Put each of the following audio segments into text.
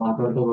మాట్లాడుతూ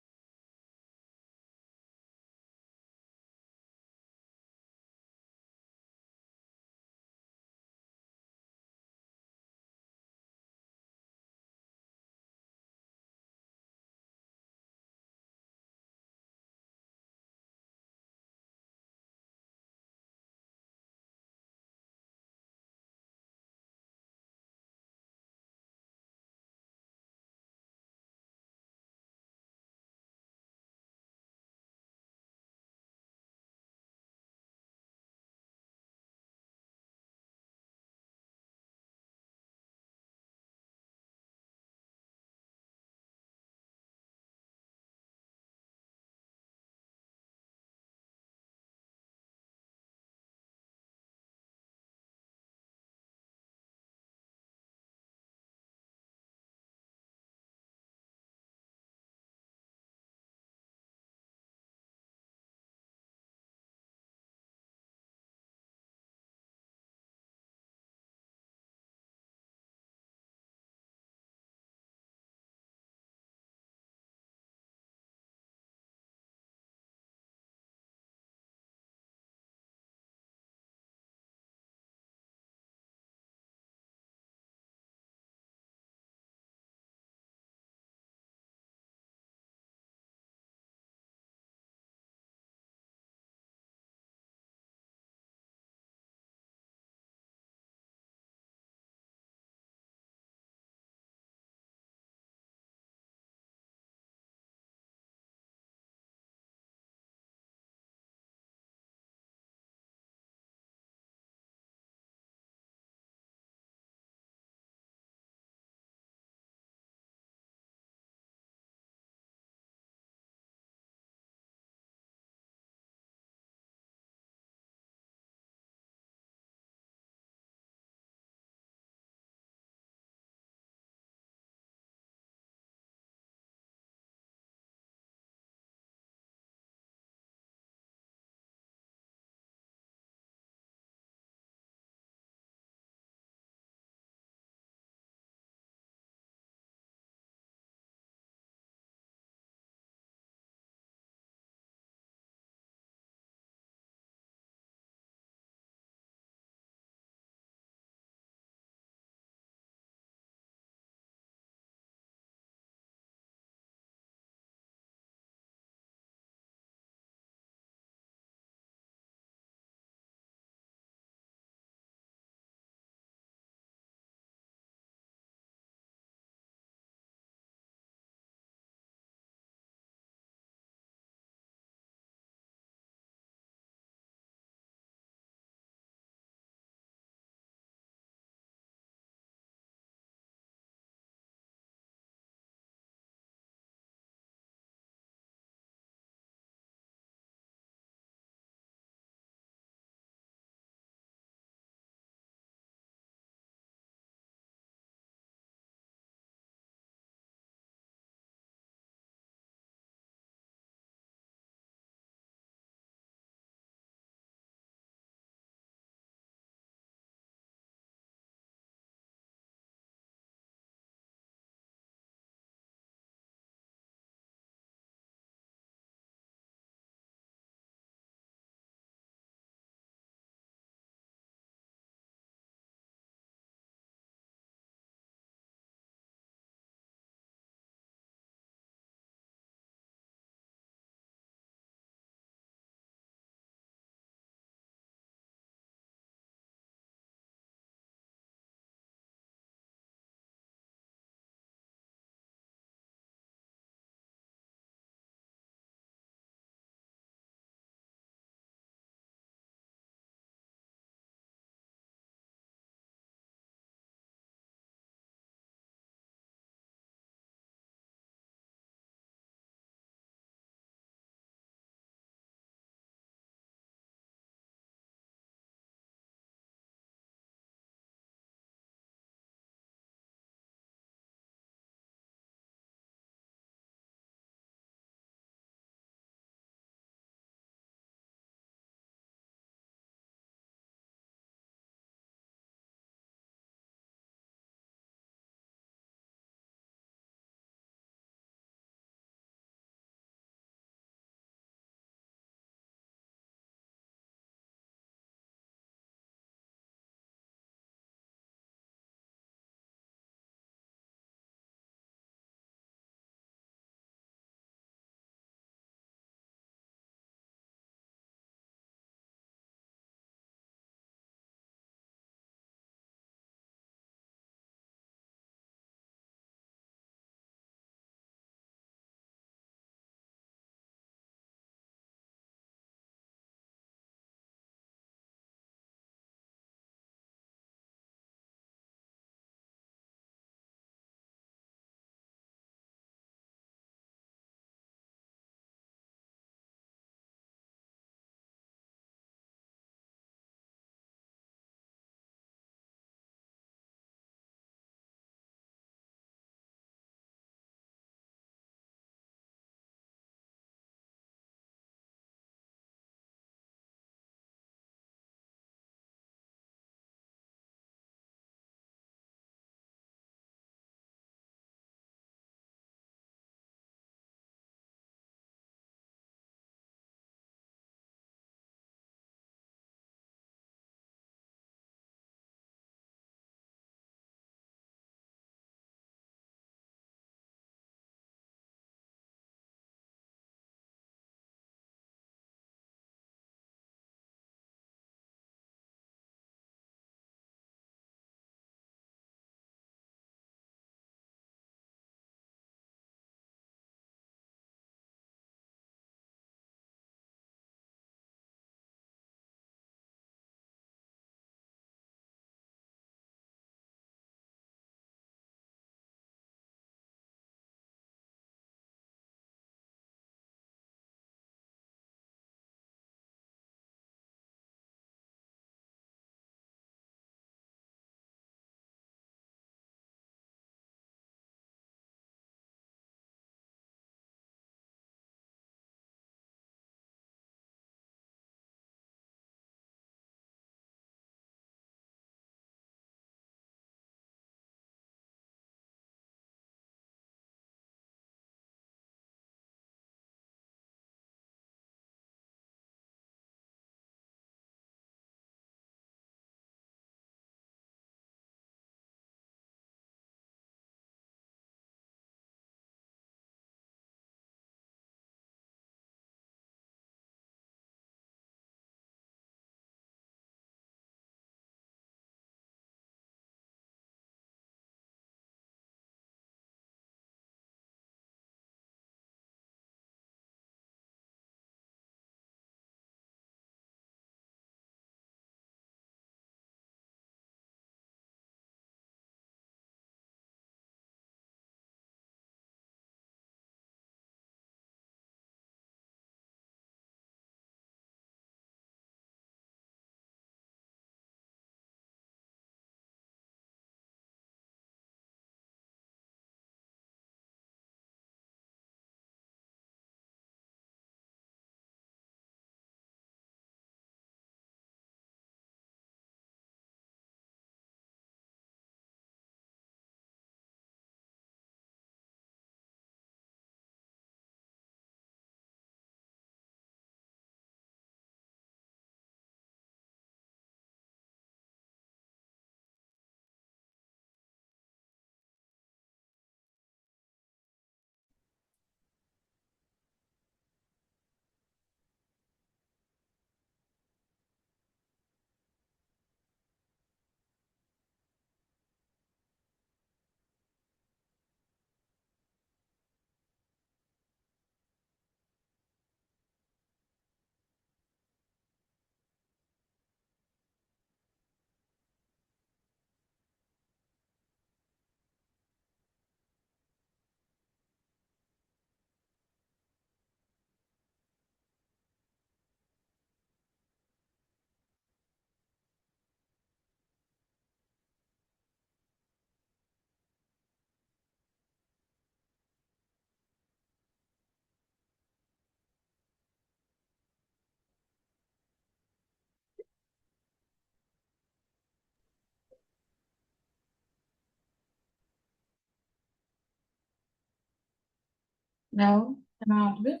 No, am I audible?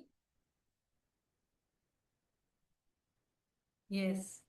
Yes.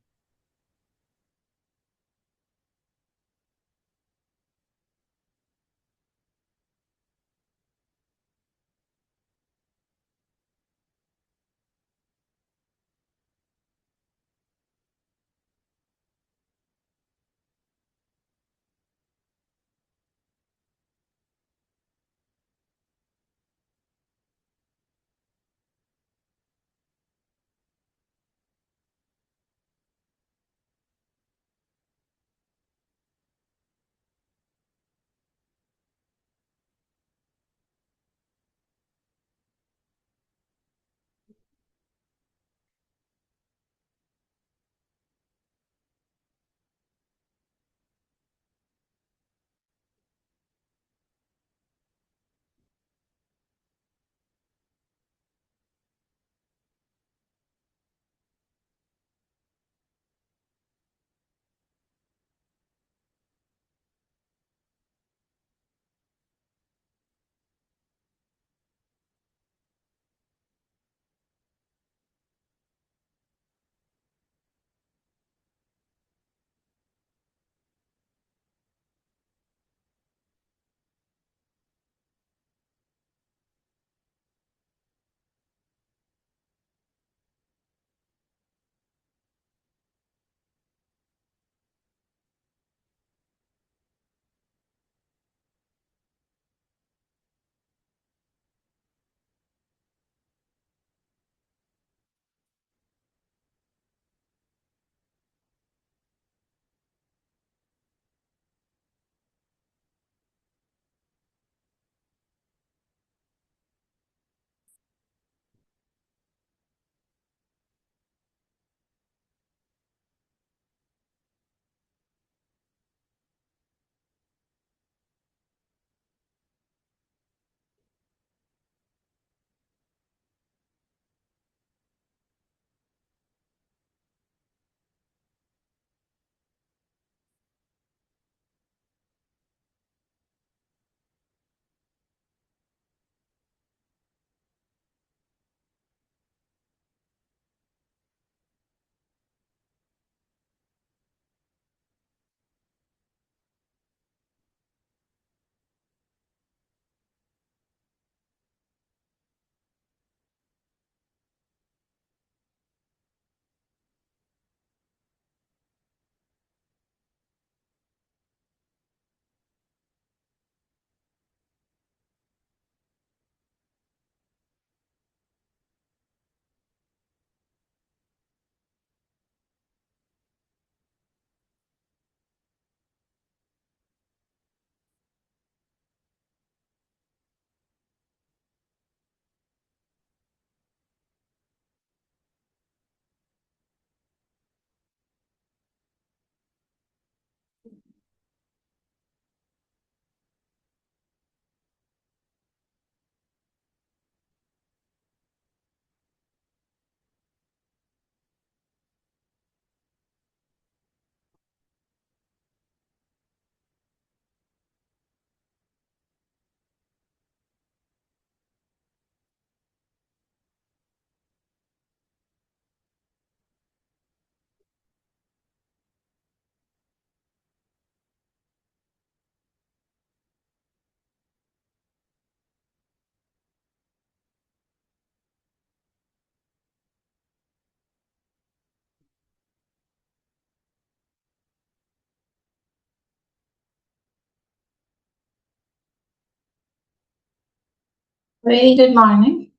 Very good morning.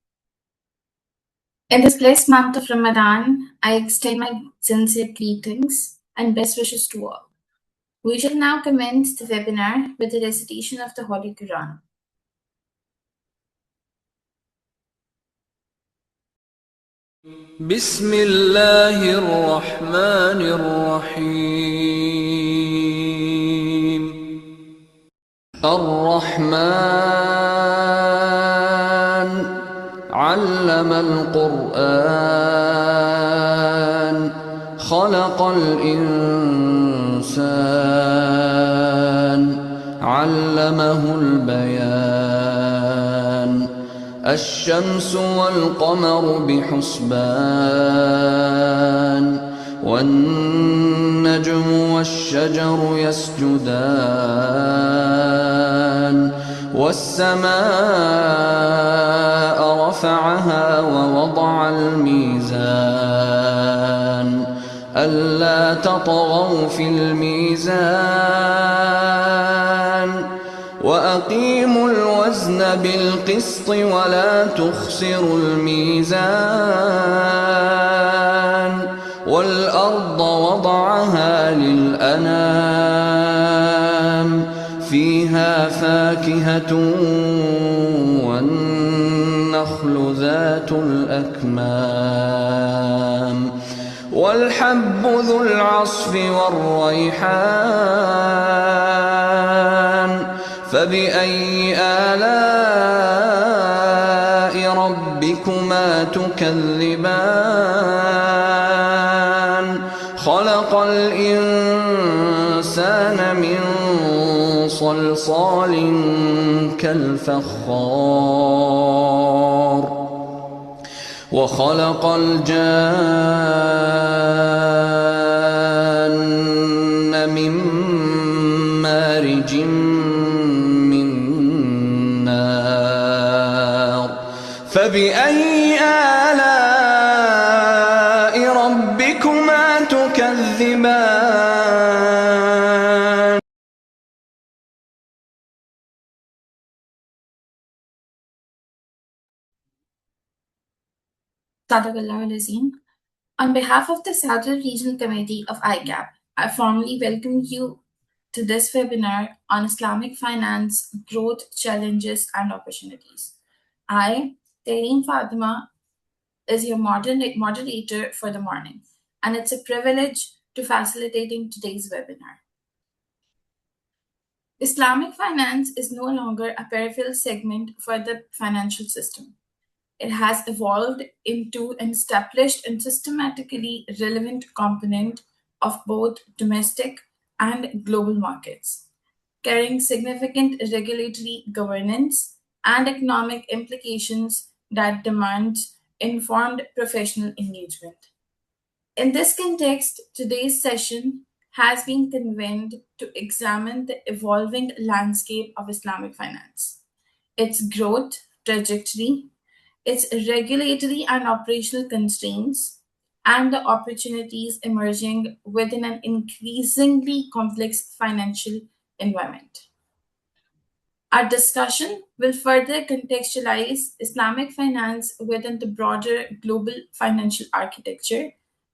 In this blessed month of Ramadan, I extend my sincere greetings and best wishes to all. We shall now commence the webinar with the recitation of the Holy Quran. بسم الله الرحمن الرحيم الرحمن علم القرآن خلق الإنسان علمه البيان الشمس والقمر بحسبان والنجم والشجر يسجدان والسماء رفعها ووضع الميزان ألا تطغوا في الميزان وأقيموا الوزن بالقسط ولا تخسروا الميزان والأرض وضعها للأنام فيها فاكهة والنخل ذات الأكمام والحب ذو العصف والريحان فبأي آلاء ربكما تكذبان خلق الإنسان من صلصال كالفخار وخلق الجان من مارج من نار فبأي آلاء ربكما تكذبان Sadaqallahu Azim. On behalf of the Southern Regional Committee of ICAP, I formally welcome you to this webinar on Islamic finance, growth, challenges, and opportunities. I, Tareen Fatima, is your moderator for the morning, and it's a privilege to facilitating today's webinar. Islamic finance is no longer a peripheral segment for the financial system. It has evolved into an established and systematically relevant component of both domestic and global markets, carrying significant regulatory governance and economic implications that demand informed professional engagement. In this context, today's session has been convened to examine the evolving landscape of Islamic finance, its growth trajectory, its regulatory and operational constraints, and the opportunities emerging within an increasingly complex financial environment. Our discussion will further contextualize Islamic finance within the broader global financial architecture,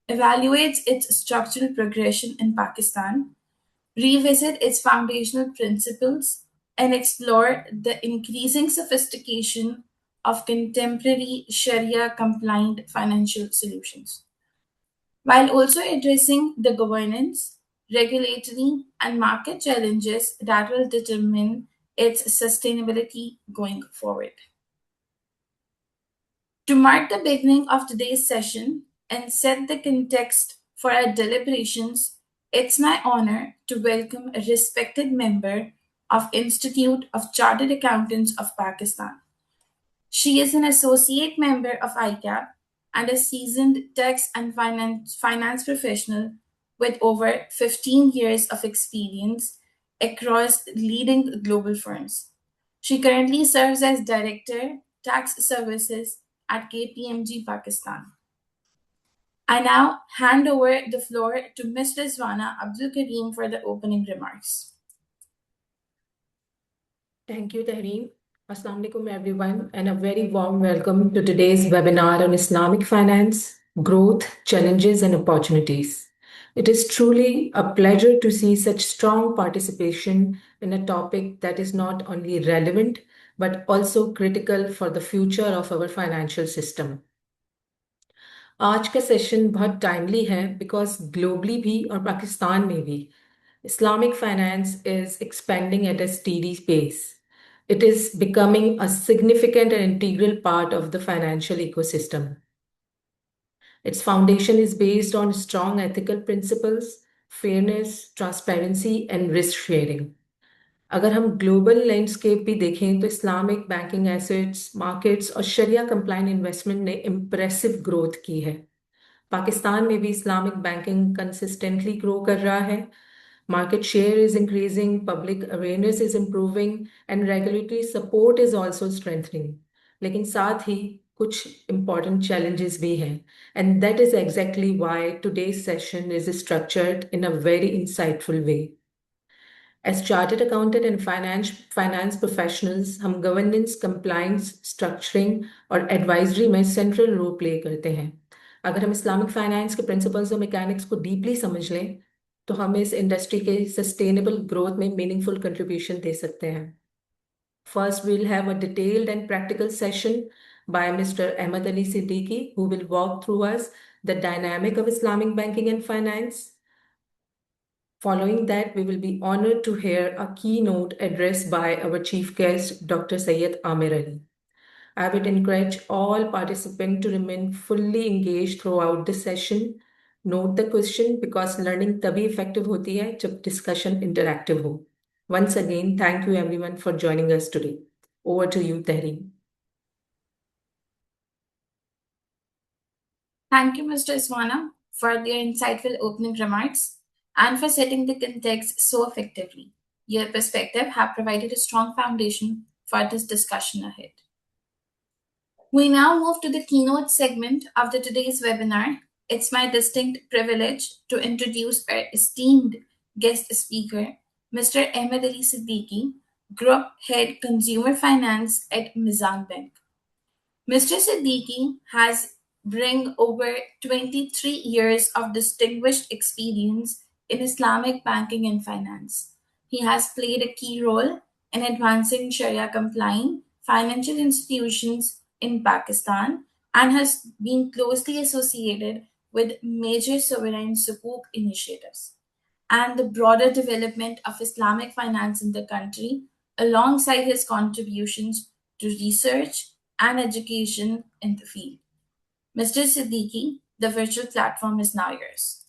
evaluates its structural progression in Pakistan, revisit its foundational principles, and explore the increasing sophistication of contemporary Sharia compliant financial solutions, while also addressing the governance, regulatory, and market challenges that will determine its sustainability going forward. To mark the beginning of today's session and set the context for our deliberations, it's my honor to welcome a respected member of Institute of Chartered Accountants of Pakistan. She is an associate member of ICAP and a seasoned tax and finance professional with over 15 years of experience across leading global firms. She currently serves as Director, Tax Services at KPMG Pakistan. I now hand over the floor to Ms. Rizwana Abdul Kareem for the opening remarks. Thank you, Tareen. Assalamu alaikum, everyone, and a very warm welcome to today's webinar on Islamic finance, growth, challenges, and opportunities. It is truly a pleasure to see such strong participation in a topic that is not only relevant but also critical for the future of our financial system. आज का session बहुत timely है because globally भी और पाकिस्तान में भी Islamic finance is expanding at a steady pace. It is becoming a significant and integral part of the financial ecosystem. Its foundation is based on strong ethical principles, fairness, transparency, and risk sharing. अगर हम global landscape भी देखें तो Islamic banking assets, markets और शरिया complaint investment ने impressive growth की है। पाकिस्तान में भी इस्लामिक बैंकिंग कंसिस्टेंटली ग्रो कर रहा है। Market share is increasing, public awareness is improving, and regulatory support is also strengthening. लेकिन साथ ही कुछ important challenges भी हैं, and that is exactly why today's session is structured in a very insightful way. As chartered accountant and finance professionals, हम governance, compliance, structuring और advisory में central role play करते हैं। अगर हम इस्लामिक फाइनेंस के प्रिंसिपल्स और मैकेनिक्स को डीपली समझ लें तो हम इस इंडस्ट्री के सस्टेनेबल ग्रोथ में मीनिंगफुल कंट्रीब्यूशन दे सकते हैं। First, we'll have a detailed and practical session by Mr. Ahmed Ali Siddiqui, who will walk through us the dynamic of Islamic banking and finance. Following that, we will be honored to hear a keynote address by our chief guest, Dr. Syed Amir Ali. I would encourage all participants to remain fully engaged throughout the session. Note the question because learning तभी effective होती है जब discussion interactive हो. Once again, thank you everyone for joining us today. Over to you, Tehreem. Thank you, Mr. Iswana, for your insightful opening remarks and for setting the context so effectively. Your perspective have provided a strong foundation for this discussion ahead. We now move to the keynote segment of today's webinar. It's my distinct privilege to introduce our esteemed guest speaker, Mr. Ahmed Ali Siddiqui, Group Head Consumer Finance at Mizan Bank. Mr. Siddiqui has bring over 23 years of distinguished experience in Islamic banking and finance. He has played a key role in advancing Sharia compliant financial institutions in Pakistan and has been closely associated with major sovereign sukuk initiatives and the broader development of Islamic finance in the country, alongside his contributions to research and education in the field. Mr. Siddiqui, the virtual platform is now yours.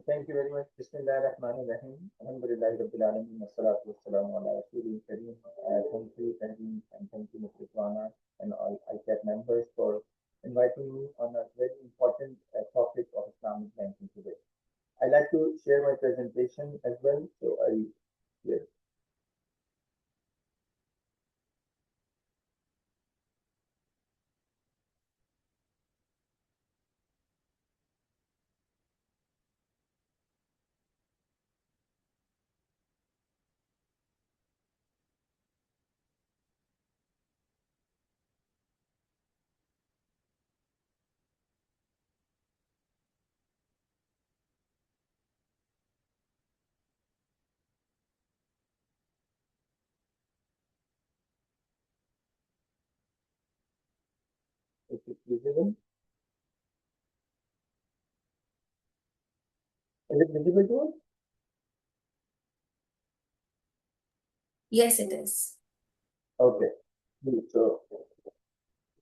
Thank you very much. Bismillahirrahmanirrahim. Alhamdulillah Rabbil Alameen. Wassalatu wassalamu ala Rasulil Kareem. Thank you, Kareem, and thank you, Mr. Iswana, and all ICAP members for inviting me on a very important topic of Islamic banking today. I'd like to share my presentation as well. So yes. Is it visible? Is it visible to us? Yes, it is. Okay. So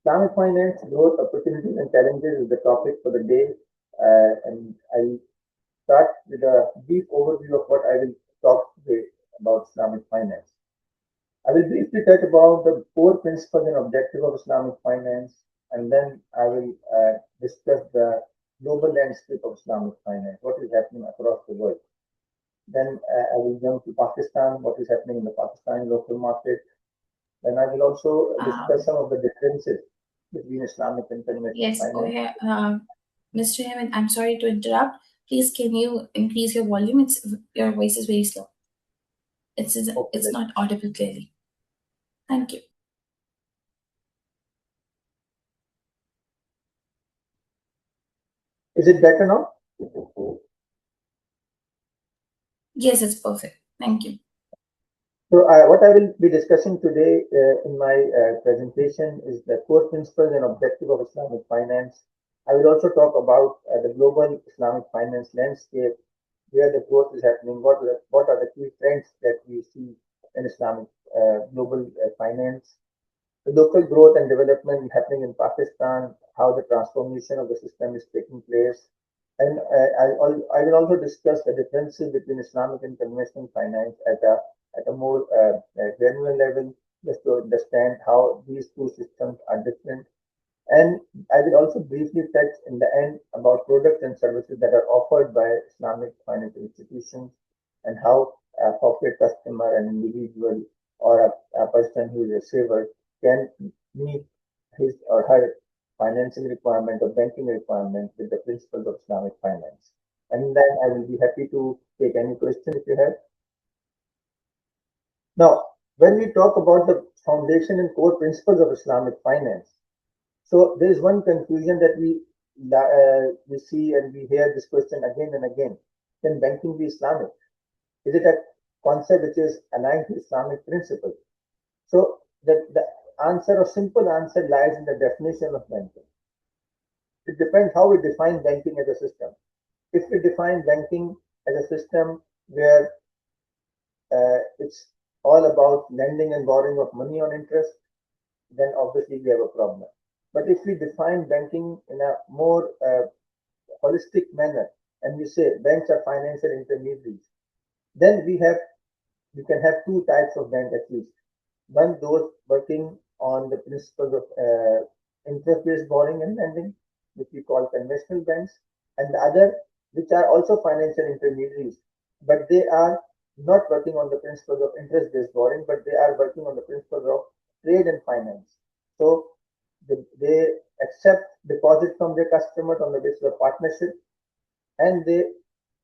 Islamic finance, growth, opportunities, and challenges is the topic for the day. And I'll start with a brief overview of what I will talk today about Islamic finance. I will briefly touch about the core principles and objective of Islamic finance, and then I will discuss the global landscape of Islamic finance, what is happening across the world. Then I will jump to Pakistan, what is happening in the Pakistani local market. Then I will also discuss some of the differences between Islamic and conventional Yes, finance. Mr. Hemant, I'm sorry to interrupt. Please, can you increase your volume? Your voice is very slow. It's not audible clearly. Thank you. Is it better now? Yes, it's perfect. Thank you. So what I will be discussing today in my presentation is the core principles and objective of Islamic finance. I will also talk about the global Islamic finance landscape, where the growth is happening, what are the key trends that we see in Islamic global finance, the local growth and development happening in Pakistan, how the transformation of the system is taking place, And I will also discuss the differences between Islamic and conventional finance at a more granular level, just to understand how these two systems are different. And I will also briefly touch in the end about products and services that are offered by Islamic financial institutions and how a corporate customer, an individual, or a person who is a saver can meet his or her financing requirement or banking requirement with the principles of Islamic finance. And then I will be happy to take any question if you have. Now, when we talk about the foundation and core principles of Islamic finance, so there is one confusion that we see and we hear this question again and again. Can banking be Islamic? Is it a concept which is aligned to Islamic principle? So the answer or simple answer lies in the definition of banking. It depends how we define banking as a system. If we define banking as a system where it's all about lending and borrowing of money on interest, then obviously we have a problem. But if we define banking in a more holistic manner and we say banks are financial intermediaries, then we can have two types of bank at least. One, those working on the principles of interest-based borrowing and lending, which we call conventional banks, and the other, which are also financial intermediaries, but they are not working on the principles of interest-based borrowing, but they are working on the principles of trade and finance. So they accept deposit from their customers on the basis of partnership, and they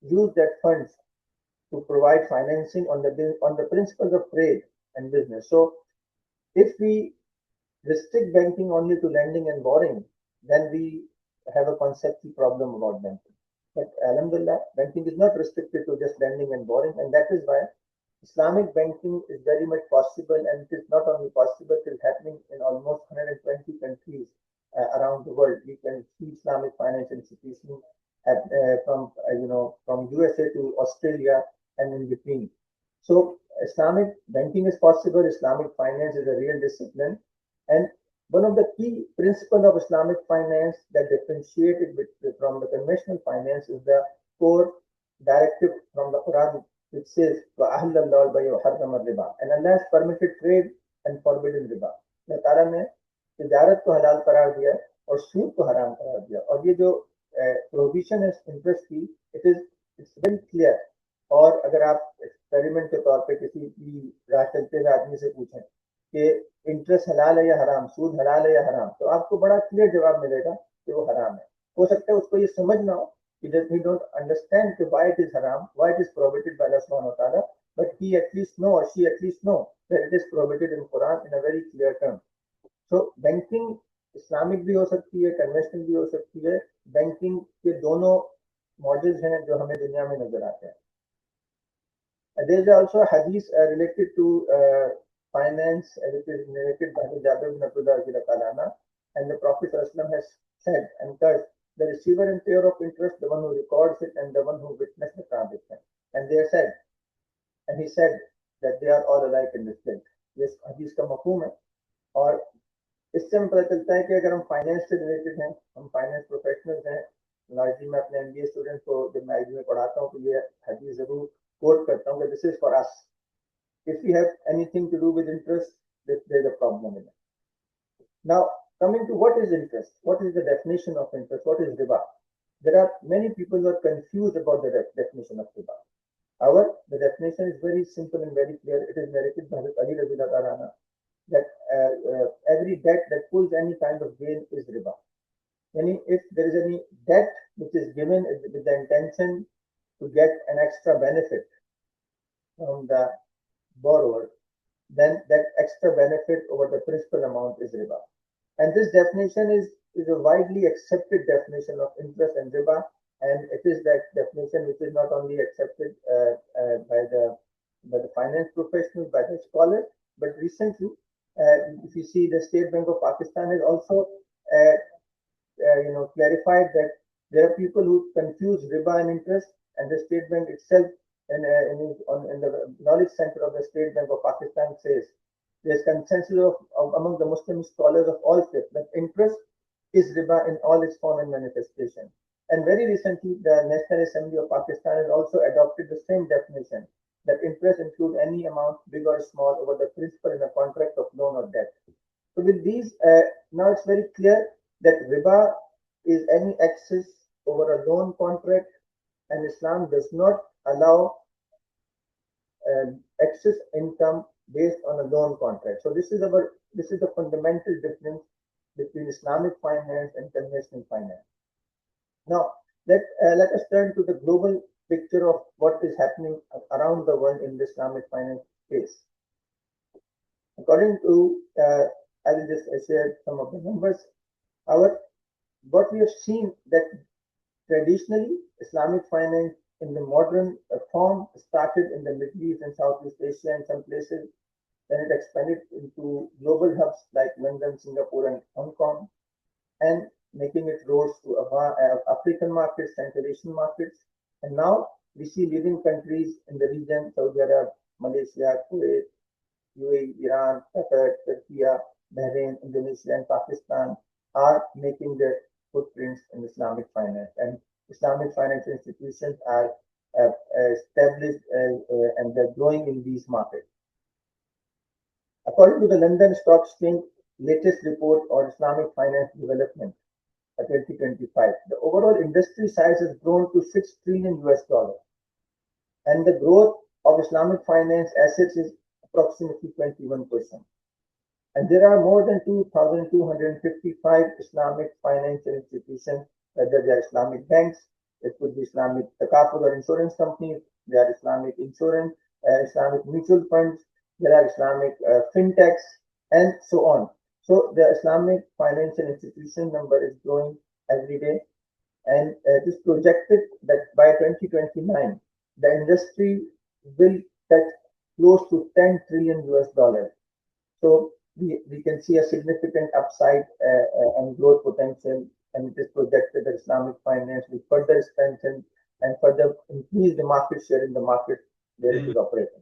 use that funds to provide financing on the principles of trade and business. So if we restrict banking only to lending and borrowing, then we have a conceptual problem about banking. But Alhamdulillah, banking is not restricted to just lending and borrowing, and that is why Islamic banking is very much possible, and it is not only possible, it is happening in almost 120 countries around the world. We can see Islamic financial institutions from USA to Australia and in between. So Islamic banking is possible. Islamic finance is a real discipline, and one of the key principles of Islamic finance that differentiate it from the conventional finance is the core directive from the Quran, which says, وَأَحَلَّ اللَّهُ الْبَيْعَ وَحَرَّمَ الرِّبَا. And Allah has permitted trade and forbidden riba. Allah ताला ने तिजारत को हलाल करार दिया और सूद को हराम करार दिया. और ये जो प्रोहिबिशन है इंटरेस्ट की, इट्स वेरी क्लियर. और अगर आप एक्सपेरिमेंट के तौर पे किसी भी राह चलते हुए आदमी से पूछें कि इंटरेस्ट हलाल है या हराम, सूद हलाल है या हराम, तो आपको बड़ा क्लियर जवाब मिलेगा कि वो हराम है. हो सकता है उसको ये समझ ना हो, he don't understand why it is haram, why it is prohibited by Allah subhanahu wa ta'ala, but he at least know or she at least know that it is prohibited in Quran in a very clear term. So banking Islamic भी हो सकती है, conventional भी हो सकती है. Banking के दोनों मॉडल्स हैं जो हमें दुनिया में नजर आते हैं. There is also a hadith related to finance, which is narrated by Jabir bin Abdullah, and the Prophet ﷺ has said and cursed the receiver and payer of interest, the one who records it, and the one who witnessed the transaction. And they said, and he said that they are all alike in this guilt. This hadith का मफहूम है. और इससे हमें पता चलता है कि अगर हम फाइनेंस से रिलेटेड हैं, हम फाइनेंस प्रोफेशनल्स हैं. लाइब्रेरी में अपने एमबीए स्टूडेंट्स को जब मैं लाइब्रेरी में पढ़ाता हूँ तो ये हदीस जरूर कोट करता हूँ कि this is for us. If we have anything to do with interest, there's a problem in it. Now, coming to what is interest, what is the definition of interest, what is riba? There are many people who are confused about the definition of riba. However, the definition is very simple and very clear. It is narrated by Ali Radhiyallahu anhu that every debt that pulls any kind of gain is riba. Meaning, if there is any debt which is given with the intention to get an extra benefit from the borrower, then that extra benefit over the principal amount is riba. And this definition is a widely accepted definition of interest and riba, and it is that definition which is not only accepted by the finance professionals, by the scholars, but recently, if you see, the State Bank of Pakistan has also clarified that there are people who confuse riba and interest, and the State Bank itself in the knowledge center of the State Bank of Pakistan says there's consensus among the Muslim scholars of all faiths that interest is riba in all its form and manifestation. And very recently, the National Assembly of Pakistan has also adopted the same definition that interest include any amount, big or small, over the principal in a contract of loan or debt. So with these, now it's very clear that riba is any excess over a loan contract, and Islam does not allow excess income based on a loan contract. So this is the fundamental difference between Islamic finance and conventional finance. Now let us turn to the global picture of what is happening around the world in the Islamic finance space. According to I will just share some of the numbers. What we have seen that traditionally Islamic finance in the modern form started in the Middle East and Southeast Asia and some places. Then it expanded into global hubs like London, Singapore, and Hong Kong, and making it roads to African markets, Central Asian markets. And now we see leading countries in the region: Saudi Arabia, Malaysia, Kuwait, UAE, Iran, Qatar, Turkey, Bahrain, Indonesia, and Pakistan are making their footprints in Islamic finance. And Islamic financial institutions are established and they're growing in these markets. According to the London Stock Exchange latest report on Islamic finance development 2025, the overall industry size has grown to $6 trillion US, and the growth of Islamic finance assets is approximately 21%. And there are more than 2,255 Islamic financial institutions, whether they are Islamic banks, it could be Islamic Takaful or insurance companies, there are Islamic insurance, Islamic mutual funds, there are Islamic fintechs, and so on. So the Islamic financial institution number is growing every day, and it is projected that by 2029, the industry will touch close to $10 trillion US. So we can see a significant upside and growth potential, and it is projected that Islamic finance will further strengthen and further increase the market share in the market where it is operating.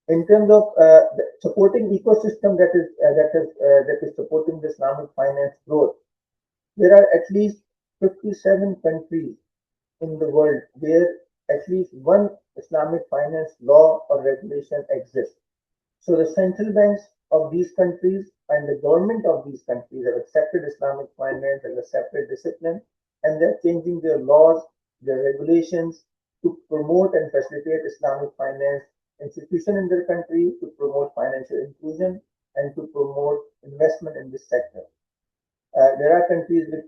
In terms of the supporting ecosystem that is supporting the Islamic finance growth, there are at least 57 countries in the world where at least one Islamic finance law or regulation exists. So the central banks of these countries and the government of these countries have accepted Islamic finance as a separate discipline, and they're changing their laws, their regulations to promote and facilitate Islamic finance institution in their country, to promote financial inclusion, and to promote investment in this sector. There are countries with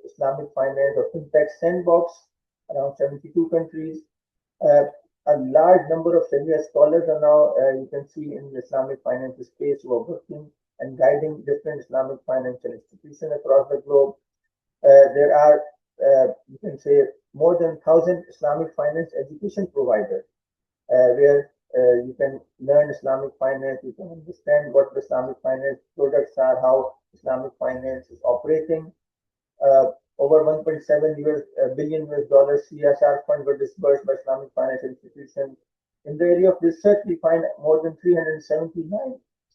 Islamic finance or fintech sandbox, around 72 countries. A large number of Sharia scholars are now, you can see, in the Islamic financial space who are working and guiding different Islamic financial institutions across the globe. There are, you can say, more than 1,000 Islamic finance education providers where you can learn Islamic finance, you can understand what the Islamic finance products are, how Islamic finance is operating. Over 1.7 billion US CSR fund were disbursed by Islamic financial institutions. In the area of research, we find more than 379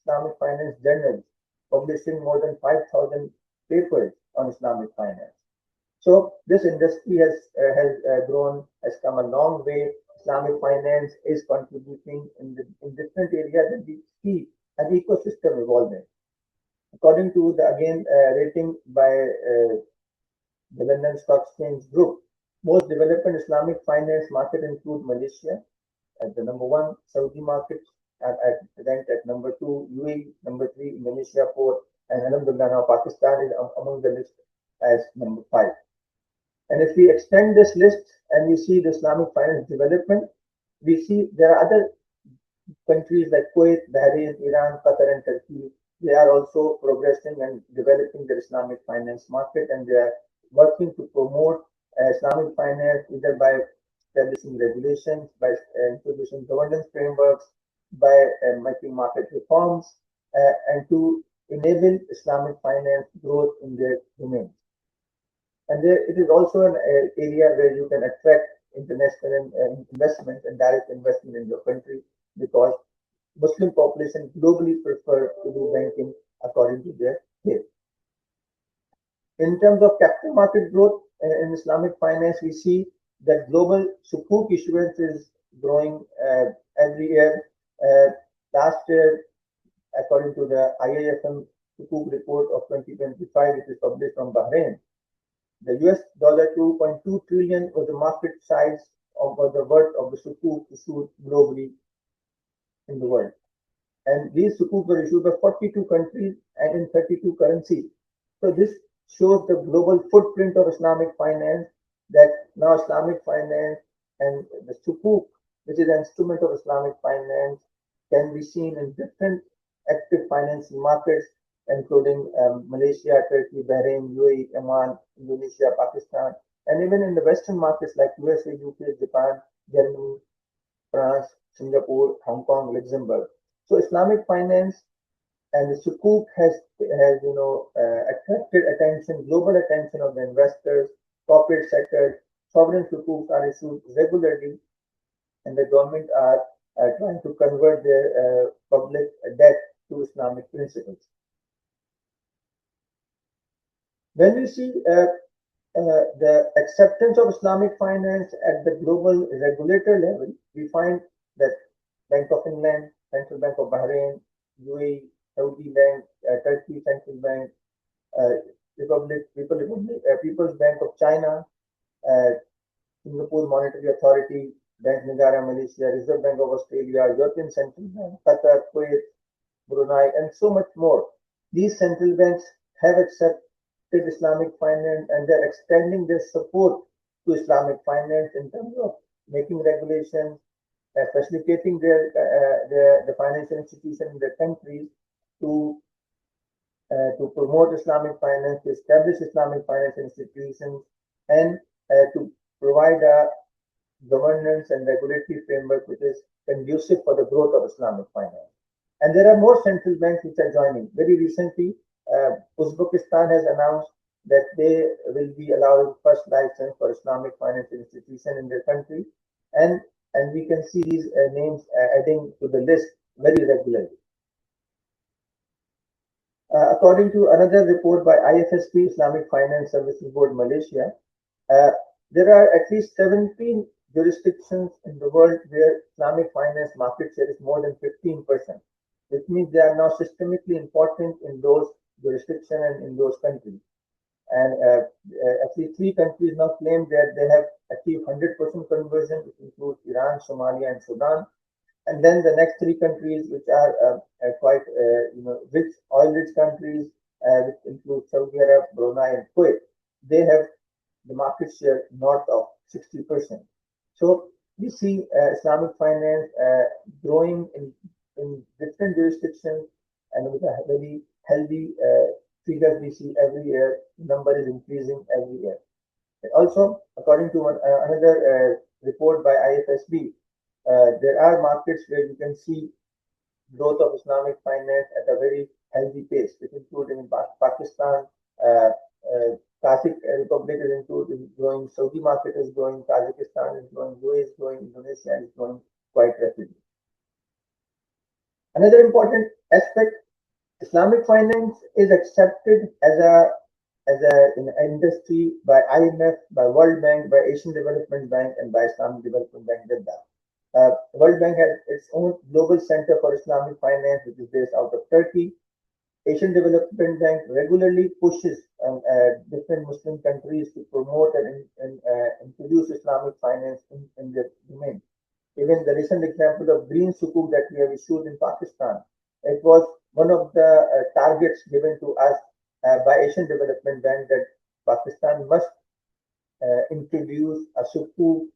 Islamic finance journals publishing more than 5,000 papers on Islamic finance. So this industry has grown, has come a long way. Islamic finance is contributing in different areas, and we see an ecosystem evolving. According to the rating by the London Stock Exchange Group, most developed Islamic finance market include Malaysia at the number 1, Saudi market ranked at number 2, UAE number 3, Indonesia 4, and Alhamdulillah now Pakistan is among the list as number 5. And if we extend this list and we see the Islamic finance development, we see there are other countries like Kuwait, Bahrain, Iran, Qatar, and Turkey. They are also progressing and developing the Islamic finance market, and they are working to promote Islamic finance either by establishing regulations, by introducing governance frameworks, by making market reforms, and to enable Islamic finance growth in their domain. And it is also an area where you can attract international investment and direct investment in your country, because Muslim population globally prefer to do banking according to their faith. In terms of capital market growth in Islamic finance, we see that global sukuk issuance is growing every year. Uh, Last year, according to the IIFM sukuk report of 2025, which is published from Bahrain, the US dollar 2.2 trillion was the market size of the worth of the sukuk issued globally in the world. And these sukuk were issued by 42 countries and in 32 currencies. So this shows the global footprint of Islamic finance, that now Islamic finance and the sukuk, which is an instrument of Islamic finance, can be seen in different active financing markets, including Malaysia, Turkey, Bahrain, UAE, Oman, Indonesia, Pakistan, and even in the Western markets like USA, UK, Japan, Germany, France, Singapore, Hong Kong, Luxembourg. So Islamic finance and the sukuk has attracted attention, global attention of the investors, corporate sector. Sovereign sukuks are issued regularly, and the government are trying to convert their public debt to Islamic principles. When we see the acceptance of Islamic finance at the global regulator level, we find that Bank of England, Central Bank of Bahrain, UAE, Saudi Bank, Turkey Central Bank, People's Bank of China, uh, Singapore Monetary Authority, Bank Negara Malaysia, Reserve Bank of Australia, European Central Bank, Qatar, Kuwait, Brunei, and so much more. These central banks have accepted Islamic finance, and they're extending their support to Islamic finance in terms of making regulations, facilitating the financial institution in their countries to promote Islamic finance, to establish Islamic finance institutions, and to provide a governance and regulatory framework which is conducive for the growth of Islamic finance. And there are more central banks which are joining. Very recently, Uzbekistan has announced that they will be allowing first license for Islamic financial institution in their country, and we can see these names adding to the list very regularly. According to another report by IFSP, Islamic Finance Services Board Malaysia, there are at least 17 jurisdictions in the world where Islamic finance market share is more than 15%, which means they are now systemically important in those jurisdictions and in those countries. And actually, 3 countries now claim that they have achieved 100% conversion, which includes Iran, Somalia, and Sudan. And then the next 3 countries, which are quite rich, oil-rich countries, which include Saudi Arabia, Brunei, and Kuwait, they have the market share north of 60%. So we see Islamic finance growing in different jurisdictions, and with a very healthy figures we see every year. Number is increasing every year. And also, according to another report by IFSB, there are markets where you can see growth of Islamic finance at a very healthy pace, which include in Pakistan, Kazakh Republic is growing, Saudi market is growing, Kazakhstan is growing, UAE is growing, Indonesia is growing quite rapidly. Another important aspect, Islamic finance is accepted as an industry by IMF, by World Bank, by Asian Development Bank, and by Islamic Development Bank Jeddah. World Bank has its own global center for Islamic finance, which is based out of Turkey. Asian Development Bank regularly pushes different Muslim countries to promote and introduce Islamic finance in their domain. Even the recent example of green sukuk that we have issued in Pakistan, it was one of the targets given to us by Asian Development Bank, that Pakistan must introduce a sukuk,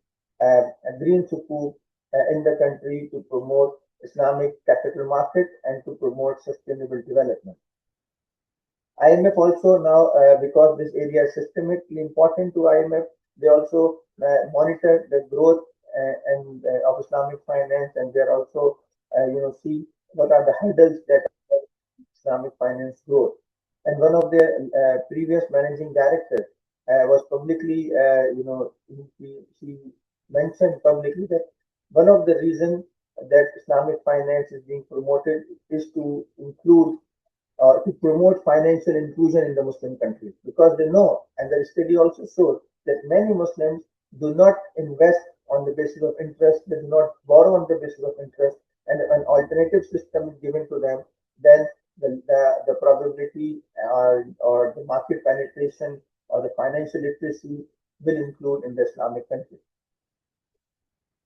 a green sukuk in the country to promote Islamic capital market and to promote sustainable development. IMF also now, because this area is systemically important to IMF, they also monitor the growth of Islamic finance, and they also, see what are the hurdles that Islamic finance growth. And one of their previous managing directors was publicly, he mentioned publicly that one of the reasons that Islamic finance is being promoted is to include to promote financial inclusion in the Muslim countries, because they know, and the study also showed, that many Muslims do not invest on the basis of interest, they do not borrow on the basis of interest, and an alternative system is given to them, then the probability or the market penetration or the financial literacy will include in the Islamic countries.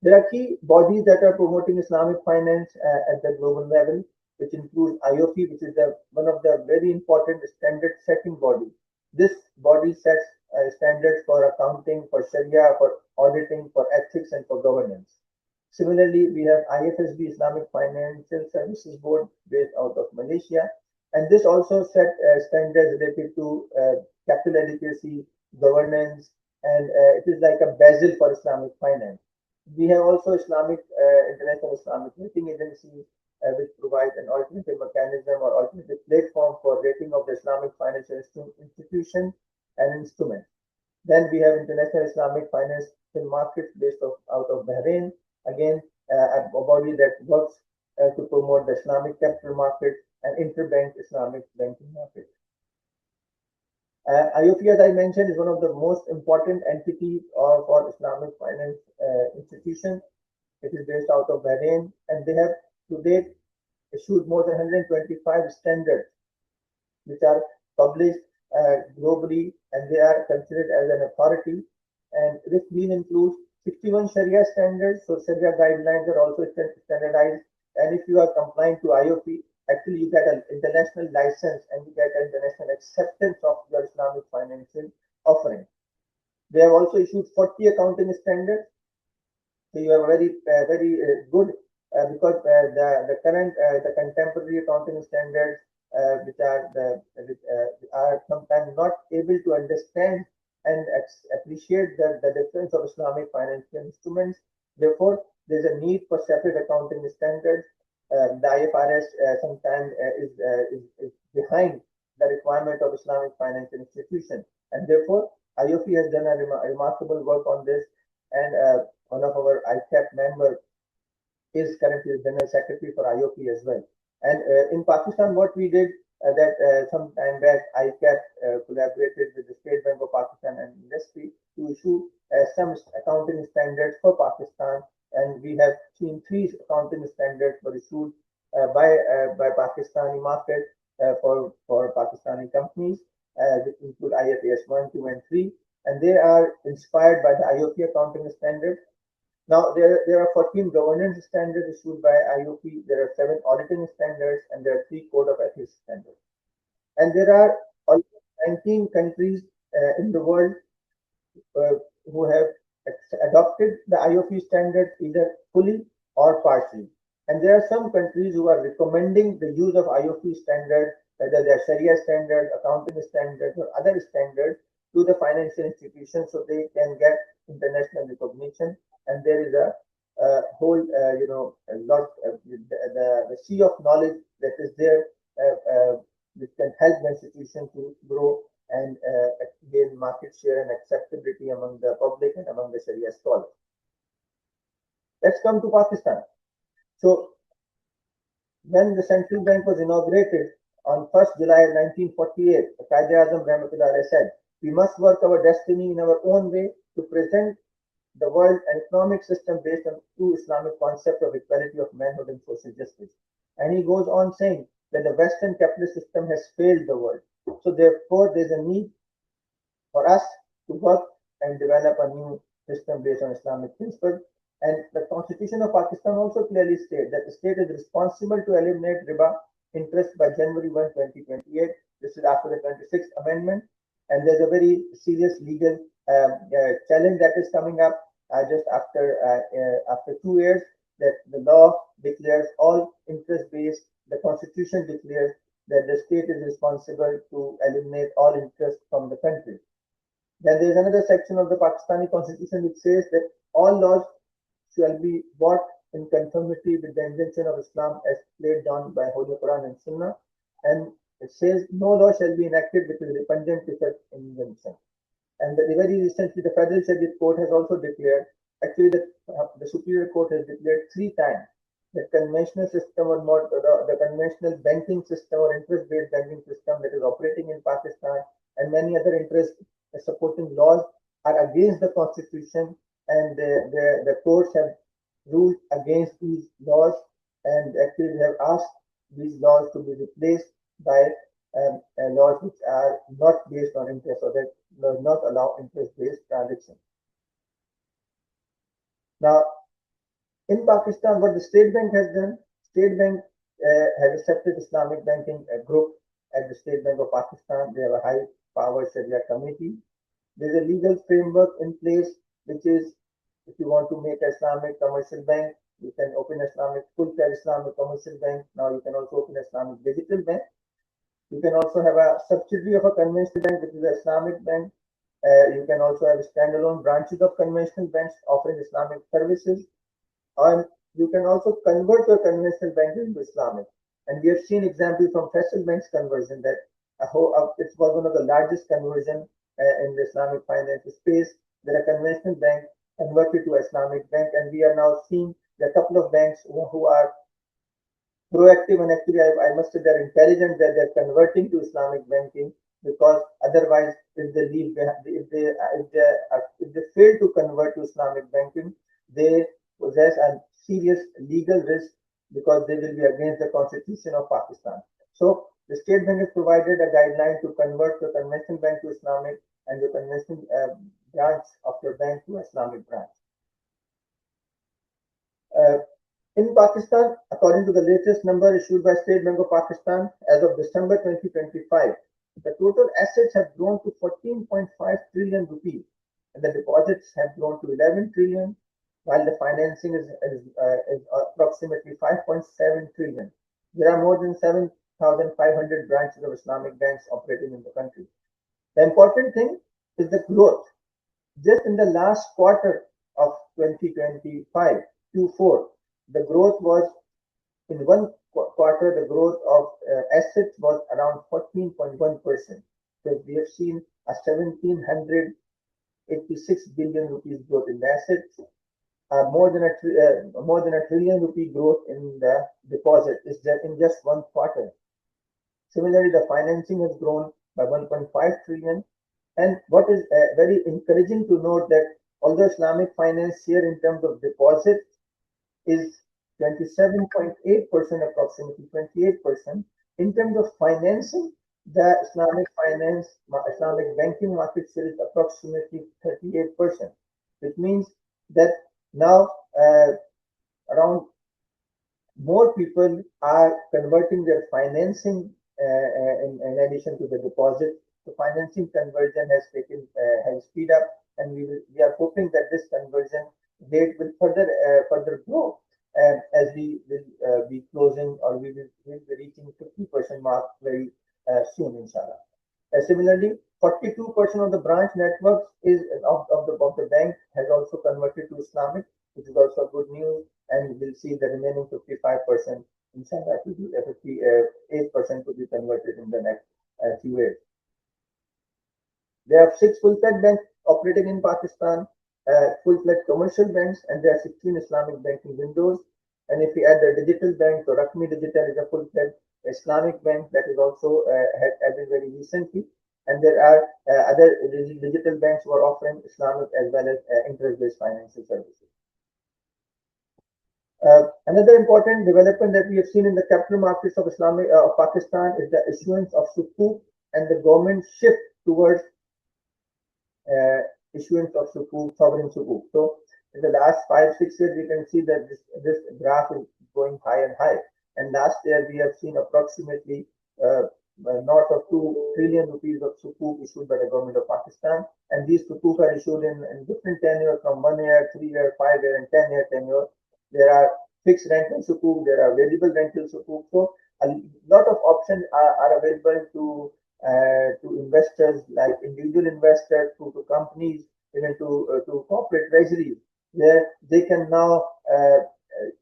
There are key bodies that are promoting Islamic finance at the global level, which includes IOP, which is one of the very important standard setting bodies. This body sets standards for accounting, for Sharia, for auditing, for ethics, and for governance. Similarly, we have IFSB, Islamic Financial Services Board, based out of Malaysia, and this also set standards related to capital adequacy, governance, and it is like a Basel for Islamic finance. We have also International Islamic Rating Agency, which provides an alternative mechanism or alternative platform for rating of the Islamic financial institution and instruments. Then we have International Islamic Financial Markets based out of Bahrain, again a body that works to promote the Islamic capital market and interbank Islamic banking market. IOP, as I mentioned, is one of the most important entities for Islamic finance institutions. It is based out of Bahrain, and they have to date issued more than 125 standards, which are published globally, and they are considered as an authority. And this mean includes 61 Sharia standards, so Sharia guidelines are also standardized. And if you are complying to IOP, actually you get an international license and you get an international acceptance of your Islamic financial offering. They have also issued 40 accounting standards. So you are very good because the current the contemporary accounting standards which are sometimes not able to understand and appreciate the difference of Islamic financial instruments. Therefore, there's a need for separate accounting standards. The IFRS sometimes is behind the requirement of Islamic financial institution, and therefore IOP has done a remarkable work on this. And one of our ICAP members is currently the General Secretary for IOP as well. And in Pakistan, what we did some time back, ICAP collaborated with the State Bank of Pakistan and industry to issue some accounting standards for Pakistan. And we have seen 3 accounting standards were issued by Pakistani market for Pakistani companies, which include IFRS 1, 2, and 3. And they are inspired by the IOP accounting standards. Now, there are 14 governance standards issued by IOP, there are 7 auditing standards, and there are 3 code of ethics standards. And there are almost 19 countries in the world who have adopted the IOP standards either fully or partially. And there are some countries who are recommending the use of IOP standards, whether they are Sharia standards, accounting standards, or other standards, to the financial institutions so they can get international recognition. And there is a whole, a lot of the sea of knowledge that is there, which can help the institution to grow and gain market share and acceptability among the public and among the Sharia scholars. Let's come to Pakistan. So, when the central bank was inaugurated on 1st July 1948, Quaid-e-Azam Rahmatullah said, "We must work our destiny in our own way to present the world an economic system based on true Islamic concept of equality of manhood and social justice." And he goes on saying that the Western capitalist system has failed the world. So therefore, there's a need for us to work and develop a new system based on Islamic principles. And the Constitution of Pakistan also clearly states that the state is responsible to eliminate riba interest by January 1, 2028. This is after the 26th Amendment. And there's a very serious legal challenge that is coming up just after 2 years, that the law declares all interest-based. The Constitution declares that the state is responsible to eliminate all interest from the country. Then there is another section of the Pakistani Constitution which says that all laws shall be brought in conformity with the injunction of Islam as laid down by Holy Quran and Sunnah. And it says no law shall be enacted which is repugnant to such injunction. And very recently, the Federal Circuit Court has also declared, actually the Superior Court has declared 3 times the conventional system or not the conventional banking system or interest-based banking system that is operating in Pakistan and many other interest supporting laws are against the constitution, and the courts have ruled against these laws, and actually have asked these laws to be replaced by laws which are not based on interest, or that does not allow interest-based transactions. Now, in Pakistan, what the State Bank has done, State Bank has a separate Islamic banking group at the State Bank of Pakistan. They have a high power Sharia committee. There's a legal framework in place, which is if you want to make an Islamic commercial bank, you can open Islamic full-fledged Islamic commercial bank. Now you can also open Islamic digital bank. You can also have a subsidiary of a conventional bank, which is an Islamic bank. You can also have standalone branches of conventional banks offering Islamic services. And you can also convert your conventional bank into Islamic. And we have seen examples from Faisal Bank's conversion that it was one of the largest conversion in the Islamic finance space. That a conventional bank converted to Islamic bank, and we are now seeing a couple of banks who are proactive, and actually I must say they're intelligent that they're converting to Islamic banking, because otherwise if they leave if they fail to convert to Islamic banking, they possess a serious legal risk because they will be against the constitution of Pakistan. So the State Bank has provided a guideline to convert the conventional bank to Islamic and the conventional branch of your bank to Islamic branch. In Pakistan, according to the latest number issued by State Bank of Pakistan, as of December 2025, the total assets have grown to 14.5 trillion rupees, and the deposits have grown to 11 trillion, while the financing is approximately 5.7 trillion. There are more than 7,500 branches of Islamic banks operating in the country. The important thing is the growth. Just in the last quarter of 2025, Q4, the growth was, in one quarter, the growth of assets was around 14.1%. So we have seen a 1,786 billion rupees growth in the assets, more than a trillion rupee growth in the deposit is in just one quarter. Similarly, the financing has grown by 1.5 trillion. And what is very encouraging to note that although Islamic finance share in terms of deposits is 27.8%, approximately 28%, in terms of financing, the Islamic banking market share is approximately 38%, which means that now around more people are converting their financing in addition to the deposit. The financing conversion has speed up, and we are hoping that this conversion rate will further grow as we will be closing, or we will be reaching 50% mark very soon, inshallah. Similarly, 42% of the branch networks of the bank has also converted to Islamic, which is also good news, and we'll see the remaining 55%, inshallah, 58% to be converted in the next few years. There are 6 full-fledged banks operating in Pakistan, full-fledged commercial banks, and there are 16 Islamic banking windows. And if we add the digital bank, so Rakmi Digital is a full-fledged Islamic bank that is also added very recently. And there are other digital banks who are offering Islamic as well as interest-based financial services. Another important development that we have seen in the capital markets of Pakistan is the issuance of sukuk and the government shift towards issuance of sukuk, sovereign sukuk. So in the last 5-6 years, we can see that this graph is going high and high. And last year, we have seen approximately north of 2 trillion rupees of sukuk issued by the government of Pakistan. And these sukuk are issued in different tenure, from 1 year, 3 year, 5 year, and 10-year tenure. There are fixed rental sukuk, there are variable rental sukuk. So a lot of options are available to investors, like individual investors, to companies, even to corporate treasuries, where they can now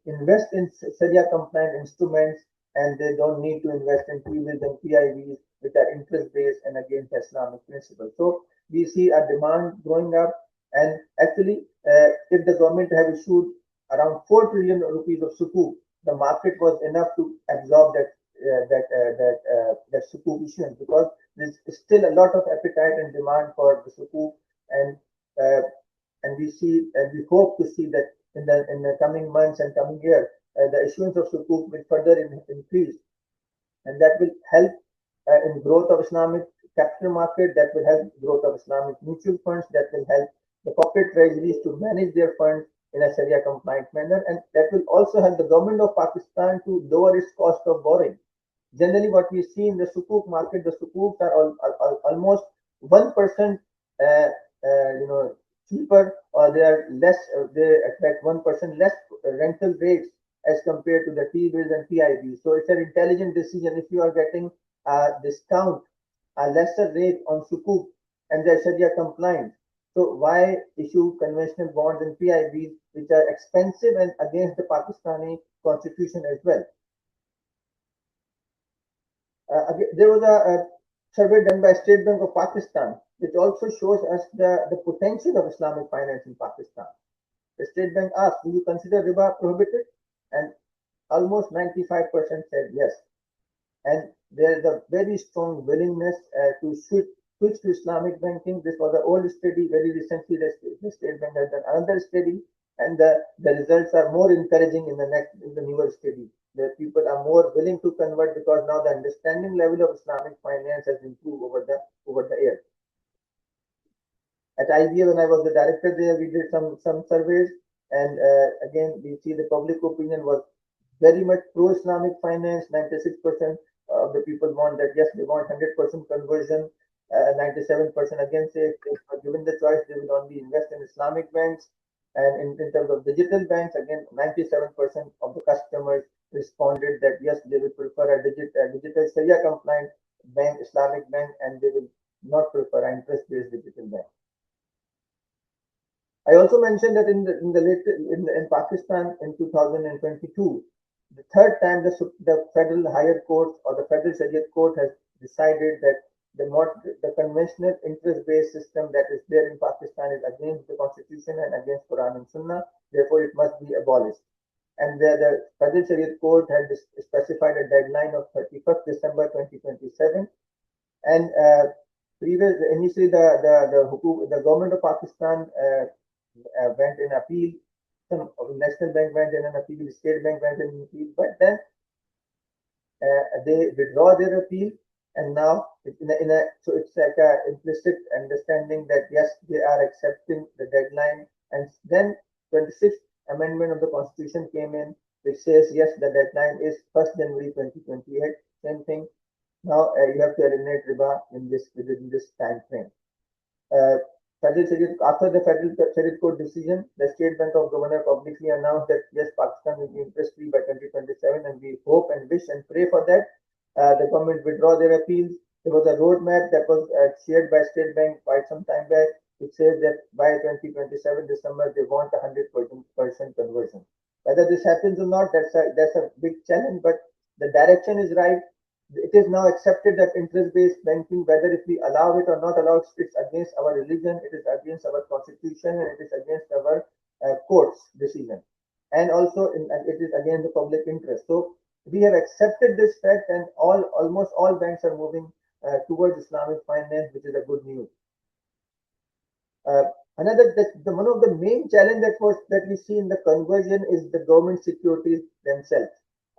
invest in Sharia compliant instruments, and they don't need to invest in T-bills and PIVs, which are interest based and against Islamic principles. So we see a demand growing up, and actually, if the government have issued around 4 trillion rupees of sukuk, the market was enough to absorb that sukuk issuance, because there's still a lot of appetite and demand for the sukuk, and uh, we hope to see that in the coming months and coming year, the issuance of sukuk will further increase, and that will help in growth of Islamic capital market, that will help growth of Islamic mutual funds, that will help the corporate treasuries to manage their funds in a Sharia compliant manner, and that will also help the government of Pakistan to lower its cost of borrowing. Generally, what we see in the sukuk market, the sukuks are almost 1% cheaper, or they are less. They attract 1% less rental rates as compared to the T-bills and PIBs. So it's an intelligent decision. If you are getting a discount, a lesser rate on sukuk, and they're Sharia compliant, so why issue conventional bonds and PIBs, which are expensive and against the Pakistani constitution as well? There was a survey done by State Bank of Pakistan, which also shows us the potential of Islamic finance in Pakistan. The State Bank asked, "Do you consider riba prohibited?" And almost 95% said yes. And there is a very strong willingness to switch to Islamic banking. This was an old study. Very recently, the State Bank has done another study, and the results are more encouraging in the newer study. The people are more willing to convert, because now the understanding level of Islamic finance has improved over the years. At IBA, when I was the director there, we did some surveys, and again we see the public opinion was very much pro-Islamic finance. 96% of the people want that. Yes, they want 100% conversion. 97% against it. If given the choice, they will only invest in Islamic banks. And in terms of digital banks, again, 97% of the customers responded that yes, they will prefer a digital Sharia compliant bank, Islamic bank, and they will not prefer an interest-based digital bank. I also mentioned that in Pakistan in 2022, the third time the federal higher court or the federal Sharia court has decided that the conventional interest-based system that is there in Pakistan is against the constitution and against Quran and Sunnah. Therefore, it must be abolished. And the federal Sharia court had specified a deadline of 31st December 2027. And initially the government of Pakistan went in appeal. Some National Bank went in an appeal, State Bank went in an appeal, but then they withdraw their appeal, and now so it's like a implicit understanding that yes, they are accepting the deadline, and then 26th amendment of the constitution came in, which says yes, the deadline is 1st January 2028. Same thing. Now you have to eliminate riba within this time frame. After the federal Sharia court decision, the State Bank of Governor publicly announced that yes, Pakistan will be interest free by 2027, and we hope and wish and pray for that. The government withdraw their appeals. There was a roadmap that was shared by State Bank quite some time back, which says that by 2027 December they want 100% conversion. Whether this happens or not, that's a big challenge, but the direction is right. It is now accepted that interest-based banking, whether if we allow it or not allow it, it's against our religion, it is against our constitution, and it is against our court's decision, and also it is against the public interest. So we have accepted this fact, and almost all banks are moving towards Islamic finance, which is a good news. One of the main challenge that we see in the conversion is the government securities themselves.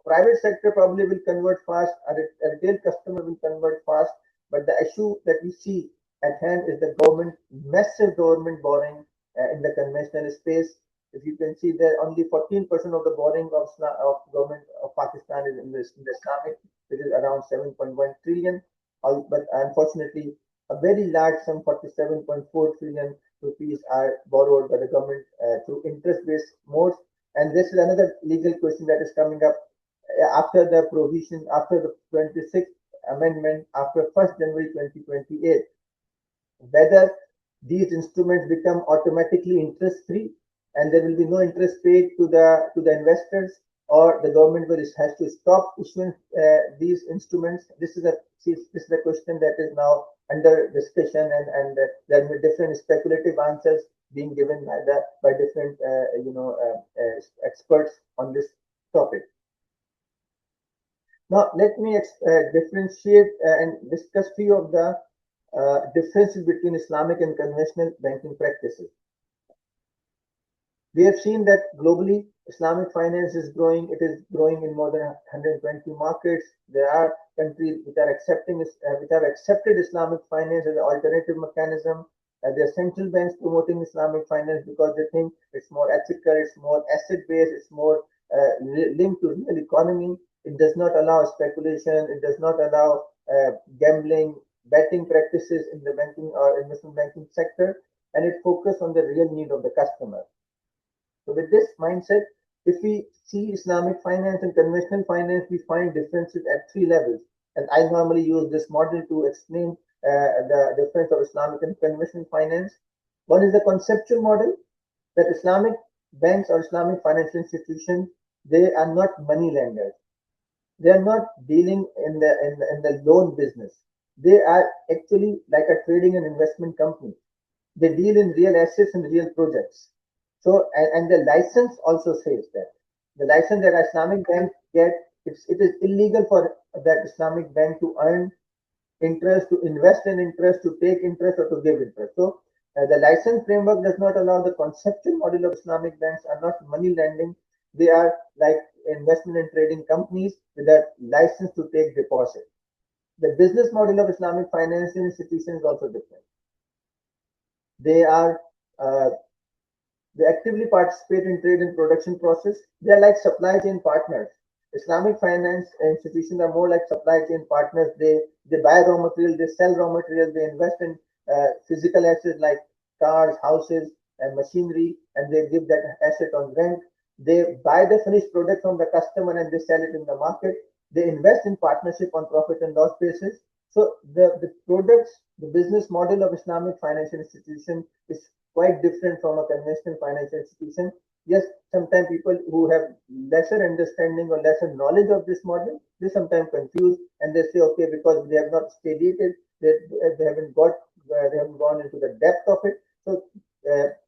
Private sector probably will convert fast, a retail customer will convert fast, but the issue that we see at hand is the massive government borrowing in the conventional space. If you can see that only 14% of the borrowing of government of Pakistan is in the Islamic, which is around 7.1 trillion. But unfortunately, a very large sum, 47.4 trillion rupees, are borrowed by the government through interest-based modes. And this is another legal question that is coming up after the provision, after the 26th amendment, after 1st January 2028, whether these instruments become automatically interest-free and there will be no interest paid to the investors, or the government has to stop issuing these instruments. This is a question that is now under discussion, and there are different speculative answers being given by different experts on this topic. Now, let me differentiate and discuss few of the differences between Islamic and conventional banking practices. We have seen that globally, Islamic finance is growing. It is growing in more than 120 markets. There are countries which are which have accepted Islamic finance as an alternative mechanism. There are central banks promoting Islamic finance because they think it's more ethical, it's more asset-based, it's more linked to real economy. It does not allow speculation. It does not allow gambling, betting practices in the banking or investment banking sector, and it focuses on the real need of the customer. So with this mindset, if we see Islamic finance and conventional finance, we find differences at three levels. And I normally use this model to explain the difference of Islamic and conventional finance. One is the conceptual model that Islamic banks or Islamic financial institutions, they are not money lenders. They are not dealing in the loan business. They are actually like a trading and investment company. They deal in real assets and real projects. So, and the license also says that the license that Islamic banks get, it is illegal for that Islamic bank to earn interest, to invest in interest, to take interest, or to give interest. So, the license framework does not allow the conceptual model of Islamic banks are not money lending. They are like investment and trading companies with a license to take deposit. The business model of Islamic financial institutions is also different. They are they actively participate in trade and production process. They are like supply chain partners. Islamic finance institutions are more like supply chain partners. They buy raw material, they sell raw material, they invest in physical assets like cars, houses, and machinery, and they give that asset on rent. They buy the finished product from the customer and they sell it in the market. They invest in partnership on profit and loss basis. So the products, the business model of Islamic financial institution is quite different from a conventional financial institution. Yes, sometimes people who have lesser understanding or lesser knowledge of this model, they sometimes confuse and they say, okay, because they have not studied it, they haven't they haven't gone into the depth of it. So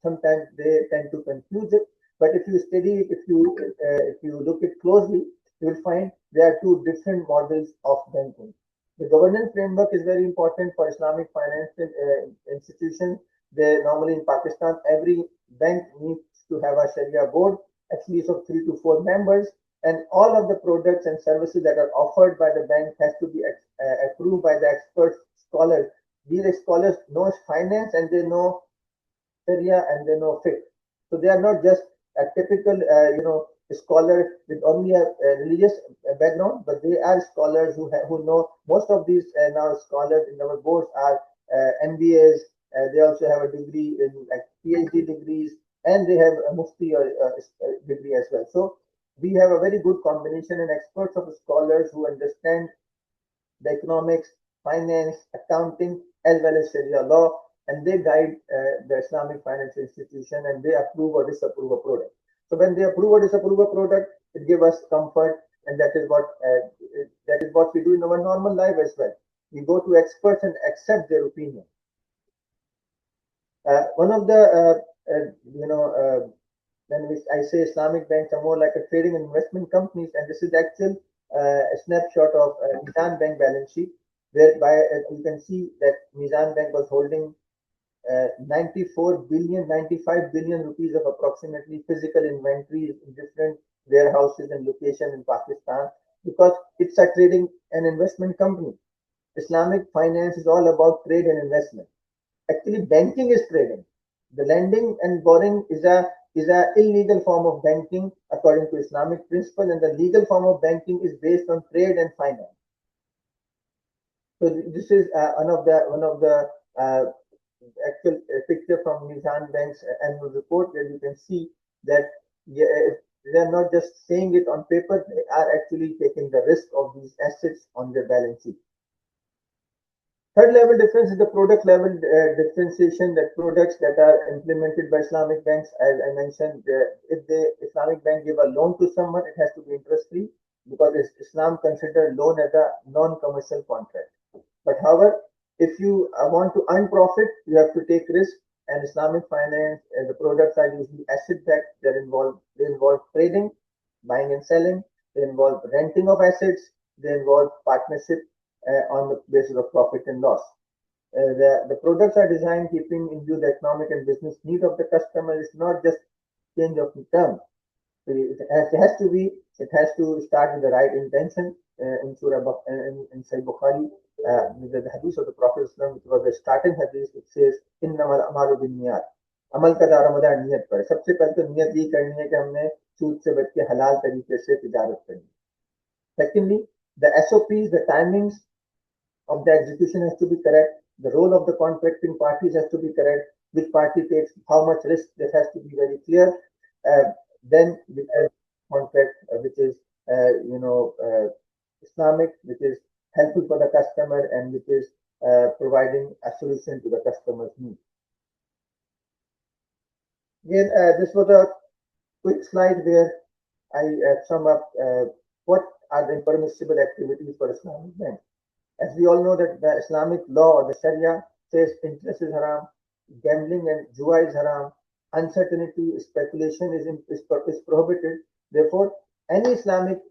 sometimes they tend to confuse it. But if you study it, if you look it closely, you will find there are two different models of banking. The governance framework is very important for Islamic financial institutions. They normally in Pakistan, every bank needs to have a Sharia board, at least of 3 to 4 members, and all of the products and services that are offered by the bank has to be approved by the expert scholars. These scholars know finance and they know Sharia and they know fiqh. So they are not just a typical, scholar with only a religious background, but they are scholars who know. Most of these now scholars in our boards are MBAs. They also have a degree in like PhD degrees, and they have a Mufti or degree as well. So we have a very good combination and experts of scholars who understand the economics, finance, accounting, as well as Sharia law, and they guide the Islamic financial institution and they approve or disapprove a product. So when they approve or disapprove a product, it gives us comfort, and that is what we do in our normal life as well. We go to experts and accept their opinion. One of the when I say Islamic banks are more like a trading and investment companies, and this is the actual snapshot of Mizan Bank balance sheet, whereby you can see that Mizan Bank was holding 94 billion, 95 billion rupees of approximately physical inventory in different warehouses and locations in Pakistan, because it's a trading and investment company. Islamic finance is all about trade and investment. Actually, banking is trading. The lending and borrowing is a illegal form of banking according to Islamic principle, and the legal form of banking is based on trade and finance. So this is one of the actual picture from Mizan Bank's annual report, where you can see that they are not just saying it on paper; they are actually taking the risk of these assets on their balance sheet. Third level difference is the product level differentiation, that products that are implemented by Islamic banks, as I mentioned, if the Islamic bank give a loan to someone, it has to be interest free, because Islam considers loan as a non-commercial contract. But however, if you want to earn profit, you have to take risk, and Islamic finance, the products are usually asset backed. They involve trading, buying and selling. They involve renting of assets. they involve partnership on the basis of profit and loss. The products are designed keeping in view the economic and business need of the customer. It's not just change of term. It has to start with the right intention. In Sahih Bukhari, the hadith of the Prophet, which was the starting hadith, it says, "Innamal amalu binniyat." अमल का दारोमदार नियत पर है। सबसे पहले तो नियत ये करनी है कि हमने सूद से बच के हलाल तरीके से तिजारत करनी है। Secondly, the SOPs, the timings of the execution has to be correct. The role of the contracting parties has to be correct. Which party takes how much risk, that has to be very clear. Then with a contract which is Islamic, which is helpful for the customer and which is providing a solution to the customer's need. Again, this was a quick slide where I sum up what are the impermissible activities for Islamic banks. As we all know that the Islamic law or the Sharia says interest is haram, gambling and jua is haram, uncertainty, speculation is prohibited. Therefore, any Islamic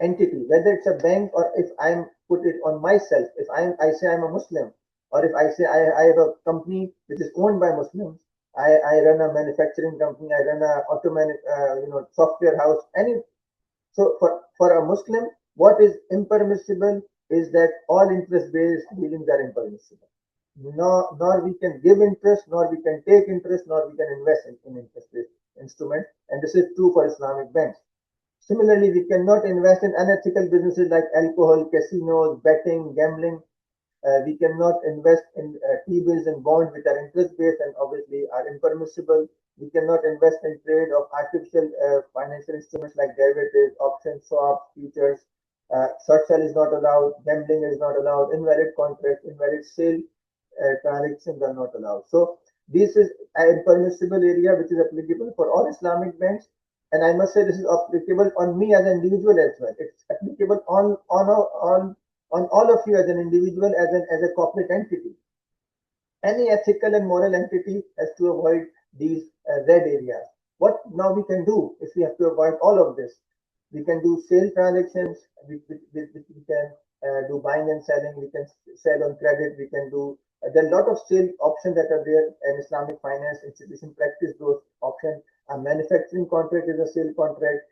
entity, whether it's a bank or if I'm put it on myself, if I say I'm a Muslim, or if I say I have a company which is owned by Muslims, I run a manufacturing company, I run a software house, so for a Muslim, what is impermissible is that all interest-based dealings are impermissible. Nor we can give interest, nor we can take interest, nor we can invest in interest-based instruments, and this is true for Islamic banks. Similarly, we cannot invest in unethical businesses like alcohol, casinos, betting, gambling. We cannot invest in T-bills and bonds which are interest-based and obviously are impermissible. We cannot invest in trade of artificial financial instruments like derivatives, options, swaps, futures. Short sell is not allowed, gambling is not allowed, invalid contracts, invalid sale transactions are not allowed. So this is an impermissible area which is applicable for all Islamic banks. And I must say this is applicable on me as an individual as well. It's applicable on all of you as an individual, as a corporate entity. Any ethical and moral entity has to avoid these red areas. What now we can do if we have to avoid all of this? We can do sale transactions, we can do buying and selling, we can sell on credit, we can do, there are a lot of sale options that are there, and Islamic finance institution practice those options. A manufacturing contract is a sale contract,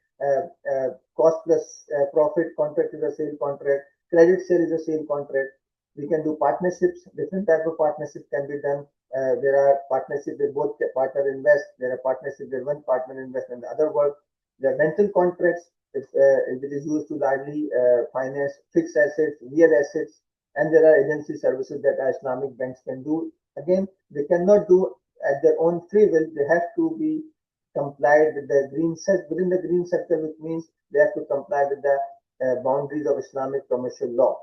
cost plus profit contract is a sale contract, credit sale is a sale contract. We can do partnerships, different type of partnerships can be done. There are partnerships where both partners invest, there are partnerships where one partner invests and the other work. There are rental contracts, it is used to largely finance fixed assets, real assets, and there are agency services that Islamic banks can do. Again, they cannot do at their own free will. They have to be complied with the green set within the green sector, which means they have to comply with the boundaries of Islamic commercial law.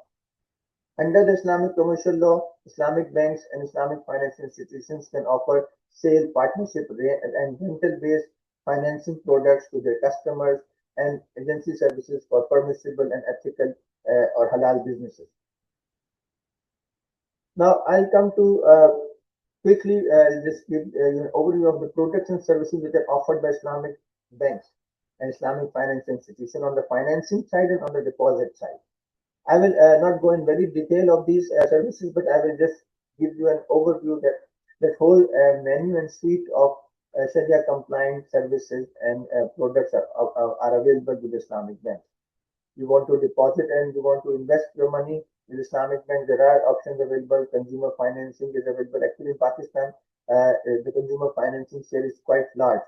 Under the Islamic commercial law, Islamic banks and Islamic financial institutions can offer sale, partnership, and rental-based financing products to their customers and agency services for permissible and ethical or halal businesses. Now, I'll come to quickly just give an overview of the products and services which are offered by Islamic banks and Islamic financial institutions on the financing side and on the deposit side. I will not go in very detail of these services, but I will just give you an overview that whole menu and suite of Sharia compliant services and products are available with Islamic banks. You want to deposit and you want to invest your money with Islamic bank, there are options available. Consumer financing is available. Actually, in Pakistan, the consumer financing share is quite large.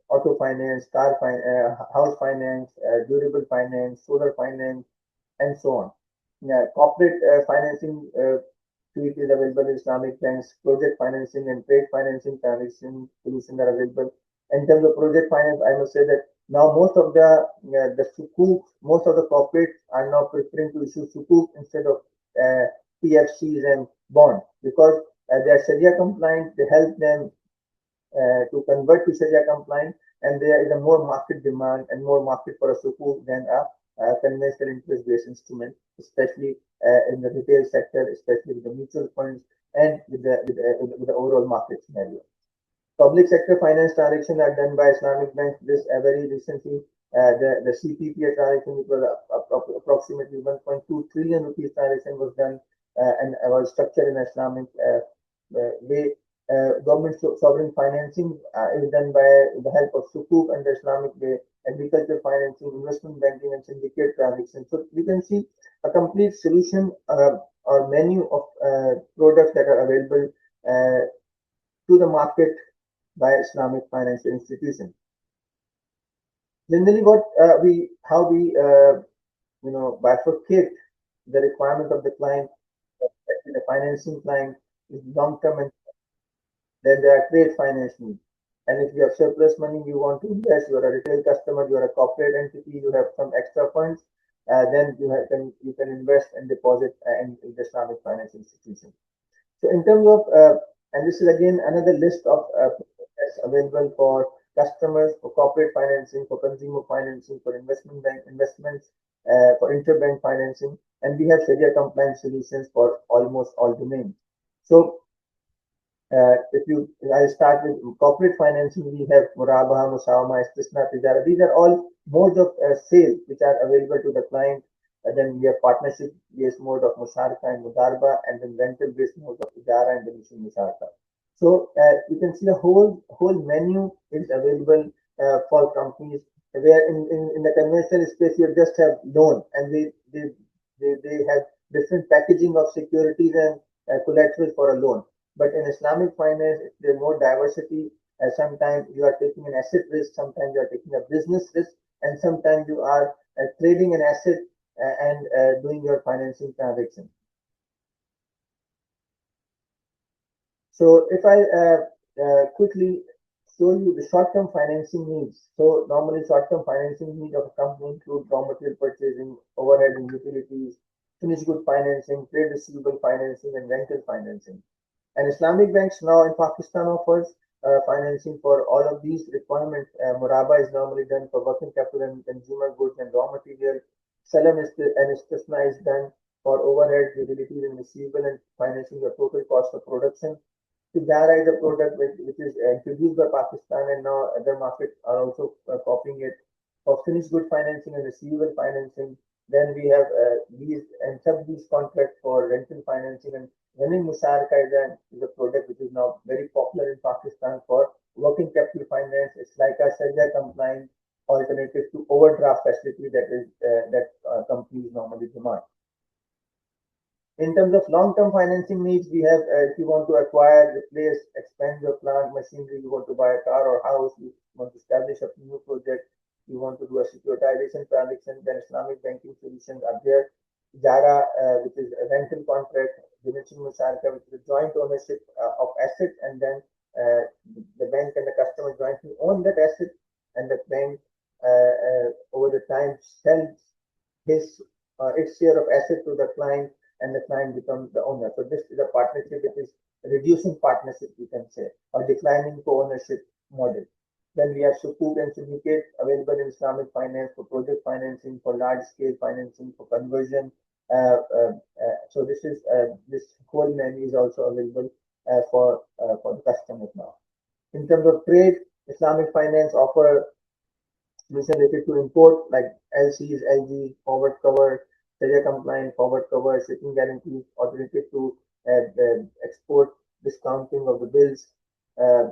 Auto finance, house finance, durable finance, solar finance, and so on. Yeah, corporate financing suite is available in Islamic banks. Project financing and trade financing transaction solutions are available. In terms of project finance, I must say that now most of the sukuk, most of the corporates are now preferring to issue sukuk instead of PFCs and bonds because they are Sharia compliant. They help them to convert to Sharia compliant, and there is a more market demand and more market for a sukuk than a conventional interest-based instrument, especially in the retail sector, especially with the mutual funds and with the overall market scenario. Public sector finance transactions are done by Islamic banks. This very recently The CPP transaction, which was approximately 1.2 trillion rupees transaction, was done and was structured in Islamic way. Government sovereign financing is done by the help of sukuk and the Islamic way, agriculture financing, investment banking, and syndicate transactions. So we can see a complete solution or menu of products that are available to the market by Islamic financial institutions. Generally, how we bifurcate the requirement of the client, the financing client is long term, and then there are trade finance needs. And if you have surplus money, you want to invest, you are a retail customer, you are a corporate entity, you have some extra funds, then you can invest and deposit in the Islamic finance institution. So in terms of, and this is again another list of products available for customers, for corporate financing, for consumer financing, for investment bank investments, for interbank financing, and we have Sharia compliant solutions for almost all domains. So I start with corporate financing, we have Murabaha, Musawama, Istisna, Tijara. These are all modes of sale which are available to the client. Then we have partnership-based mode of Musharka and Mudarba, and then rental-based mode of Ijara and the mission Musharka. So you can see the whole menu is available for companies where in the conventional space you just have loan, and they have different packaging of securities and collateral for a loan. But in Islamic finance, there's more diversity. Sometimes you are taking an asset risk, sometimes you are taking a business risk, and sometimes you are trading an asset and doing your financing transaction. So if I quickly show you the short-term financing needs. So normally short-term financing needs of a company include raw material purchasing, overhead and utilities, finished good financing, trade receivable financing, and rental financing. And Islamic banks now in Pakistan offers financing for all of these requirements. Muraba is normally done for working capital and consumer goods and raw material. Salam and Istisna is done for overhead, utilities, and receivable and financing the total cost of production. Tijara is a product which is introduced by Pakistan, and now other markets are also copying it. For finished good financing and receivable financing, then we have these and sub-lease contract for rental financing, and running Musharka is a product which is now very popular in Pakistan for working capital finance. It's like a Sharia compliant alternative to overdraft facility that companies normally demand. In terms of long-term financing needs, we have if you want to acquire, replace, expand your plant, machinery, you want to buy a car or house, you want to establish a new project, you want to do a securitization transaction, then Islamic banking solutions are there. Jara, which is a rental contract, Dimension Musharka, which is a joint ownership of assets, and then the bank and the customer jointly own that asset, and the bank over the time sells its share of asset to the client, and the client becomes the owner. So this is a partnership which is reducing partnership, we can say, or declining co-ownership model. Then we have sukuk and syndicate available in Islamic finance for project financing, for large-scale financing, for conversion. So this whole menu is also available for the customers now. In terms of trade, Islamic finance offer solution related to import like LCs, LG, forward cover, Sharia compliant forward cover, shipping guarantees, alternative to the export discounting of the bills,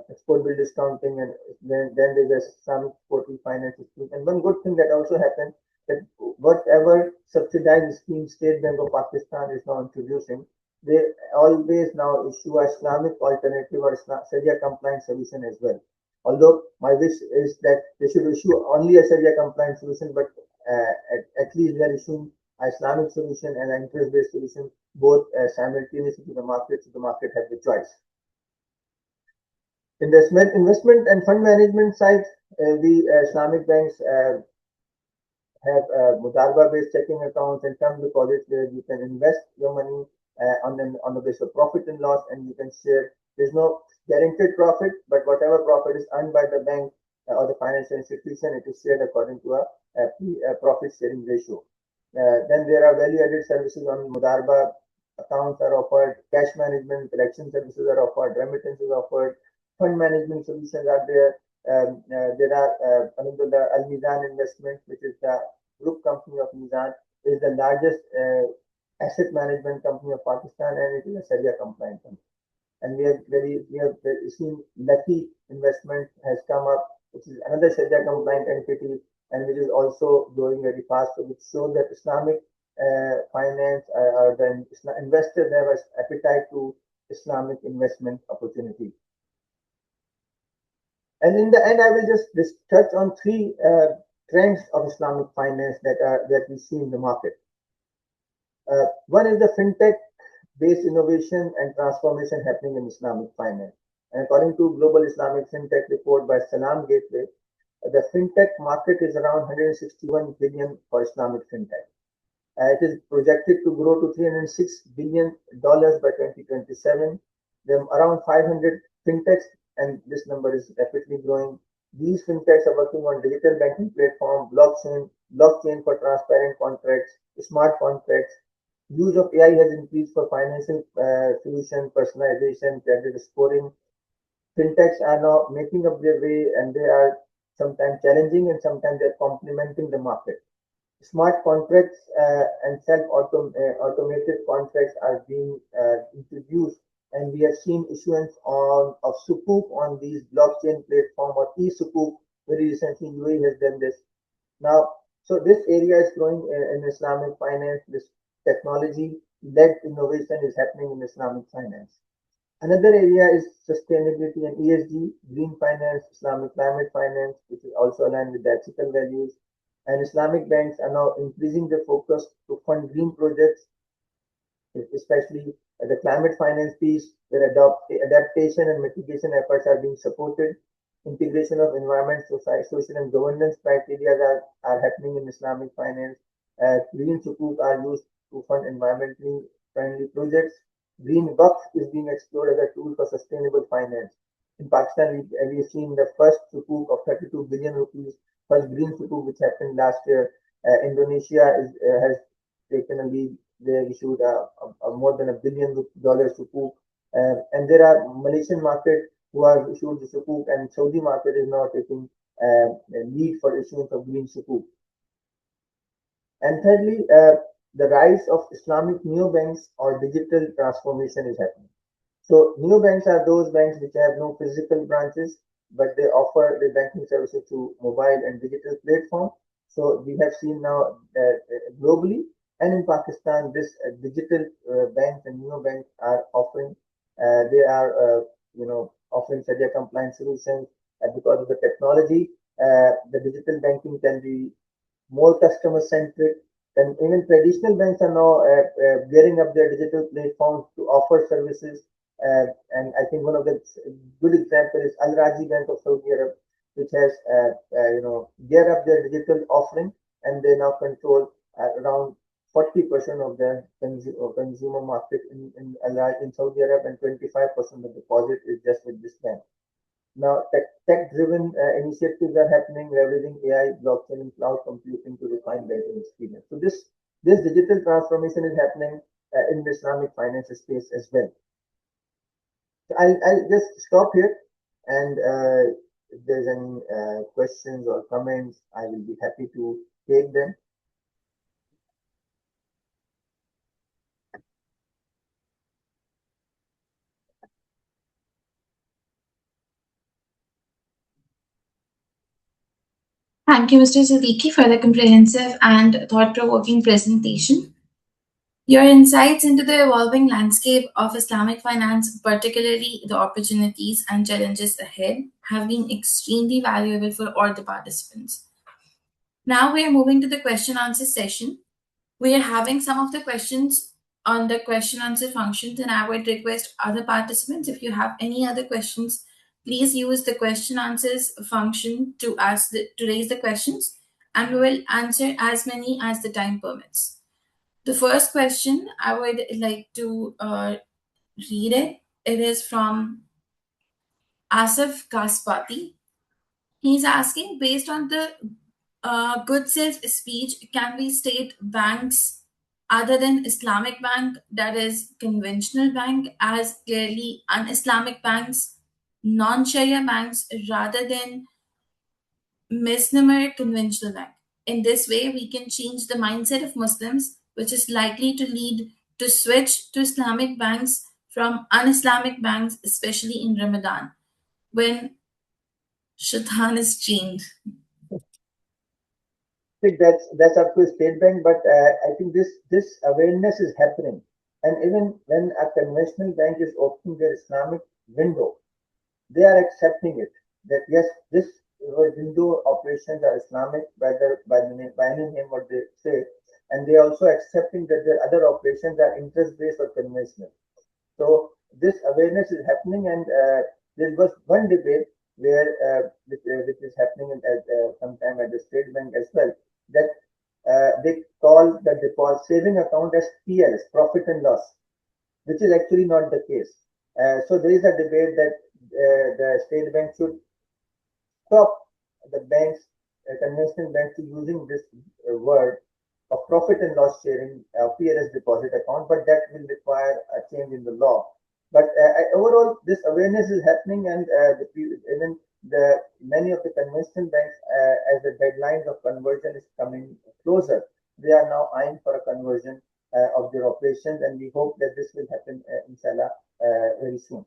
export bill discounting, and then there's a Islamic export refinance scheme. And one good thing that also happened, that whatever subsidized scheme State Bank of Pakistan is now introducing, they always now issue a Islamic alternative or Sharia compliant solution as well. Although my wish is that they should issue only a Sharia compliant solution, but at least they are issuing an Islamic solution and an interest-based solution both simultaneously to the market, so the market has the choice. Investment and fund management side, we Islamic banks have Mudarba-based checking accounts and term deposits where you can invest your money on the basis of profit and loss, and you can share. There's no guaranteed profit, but whatever profit is earned by the bank or the financial institution, it is shared according to a profit sharing ratio. Then there are value-added services on Mudarba. Accounts are offered, cash management, collection services are offered, remittances are offered, fund management solutions are there, There are another Al Mizan Investment, which is the group company of Mizan, is the largest asset management company of Pakistan, and it is a Sharia compliant company. And we have seen Lucky Investment has come up, which is another Sharia compliant entity, and which is also growing very fast. So which shows that Islamic finance or the investors have an appetite to Islamic investment opportunity. And in the end, I will just touch on three trends of Islamic finance that we see in the market. One is the fintech-based innovation and transformation happening in Islamic finance. And according to Global Islamic Fintech report by Salam Gateway, the fintech market is around 161 billion for Islamic fintech. It is projected to grow to $306 billion by 2027. There are around 500 fintechs, and this number is rapidly growing. These fintechs are working on digital banking platform, blockchain for transparent contracts, smart contracts. Use of AI has increased for financial solution, personalization, credit scoring. Fintechs are now making up their way, and they are sometimes challenging and sometimes they're complementing the market. Smart contracts and self-automated contracts are being introduced, and we have seen issuance of sukuk on these blockchain platform or e-sukuk. Very recently, UAE has done this. Now, so this area is growing in Islamic finance. This technology-led innovation is happening in Islamic finance. Another area is sustainability and ESG, green finance, Islamic climate finance, which is also aligned with the ethical values. And Islamic banks are now increasing their focus to fund green projects, especially the climate finance piece, where adaptation and mitigation efforts are being supported. Integration of environment, social and governance criteria are happening in Islamic finance. Green sukuk are used to fund environmentally friendly projects. Green Waqf is being explored as a tool for sustainable finance. In Pakistan, we have seen the first sukuk of 32 billion rupees, first green sukuk, which happened last year. Indonesia has taken a lead. They issued a more than $1 billion sukuk. And there are Malaysian market who have issued the sukuk, and Saudi market is now taking a lead for issuance of green sukuk. And thirdly, the rise of Islamic neobanks or digital transformation is happening. So neobanks are those banks which have no physical branches, but they offer the banking services through mobile and digital platform. So we have seen now that globally and in Pakistan, this digital banks and neobanks are offering. They are offering Sharia compliant solutions because of the technology. The digital banking can be more customer centric. And even traditional banks are now gearing up their digital platforms to offer services. And I think one of the good example is Al Raji Bank of Saudi Arabia, which has geared up their digital offering, and they now control around 40% of the consumer market in Saudi Arabia, and 25% of deposit is just with this bank. Now, tech-driven initiatives are happening, leveraging AI, blockchain, and cloud computing to refine banking experience. So this digital transformation is happening in the Islamic finance space as well. So I'll just stop here, and if there's any questions or comments, I will be happy to take them. Thank you, Mr. Siddiqui, for the comprehensive and thought-provoking presentation. Your insights into the evolving landscape of Islamic finance, particularly the opportunities and challenges ahead, have been extremely valuable for all the participants. Now we are moving to the question answer session. We are having some of the questions on the question answer functions, and I would request other participants, if you have any other questions, please use the question answers function to raise the questions, and we will answer as many as the time permits. The first question, I would like to read it. It is from Asif Kaspati. He's asking, based on the good self speech, can we state banks other than Islamic bank, that is conventional bank, as clearly un-Islamic banks, non-Sharia banks, rather than misnomer conventional bank. In this way, we can change the mindset of Muslims, which is likely to lead to switch to Islamic banks from un-Islamic banks, especially in Ramadan, when Shaitan is chained. I think that's up to State Bank, but I think this awareness is happening, and even when a conventional bank is opening their Islamic window, they are accepting it. That yes, this window operations are Islamic by any name what they say, and they also accepting that their other operations are interest based or conventional. So this awareness is happening, and there was one debate where which is happening at sometime at the State Bank as well, that they call the deposit saving account as PLS, profit and loss, which is actually not the case. So there is a debate that the State Bank should stop the banks, conventional banks, to using this word of profit and loss sharing, PLS deposit account, but that will require a change in the law. But overall, this awareness is happening, and even the many of the conventional banks, as the deadlines of conversion is coming closer, they are now eyeing for a conversion of their operations, and we hope that this will happen, inshallah, very soon.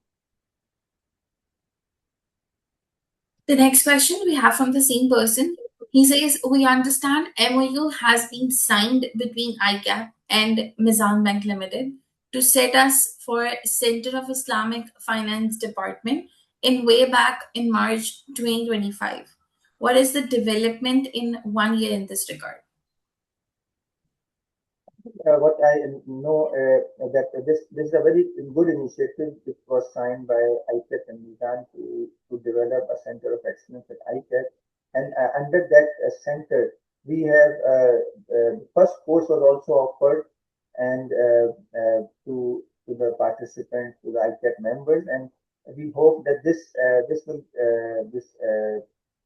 The next question we have from the same person. He says, we understand MOU has been signed between ICAP and Mizan Bank Limited to set us for Center of Islamic Finance Department in way back in March 2025. What is the development in 1 year in this regard? What I know, that this is a very good initiative which was signed by ICAP and Mizan to develop a center of excellence at ICAP, and under that center we have first course was also offered, and to the participants, to the ICAP members, and we hope that this will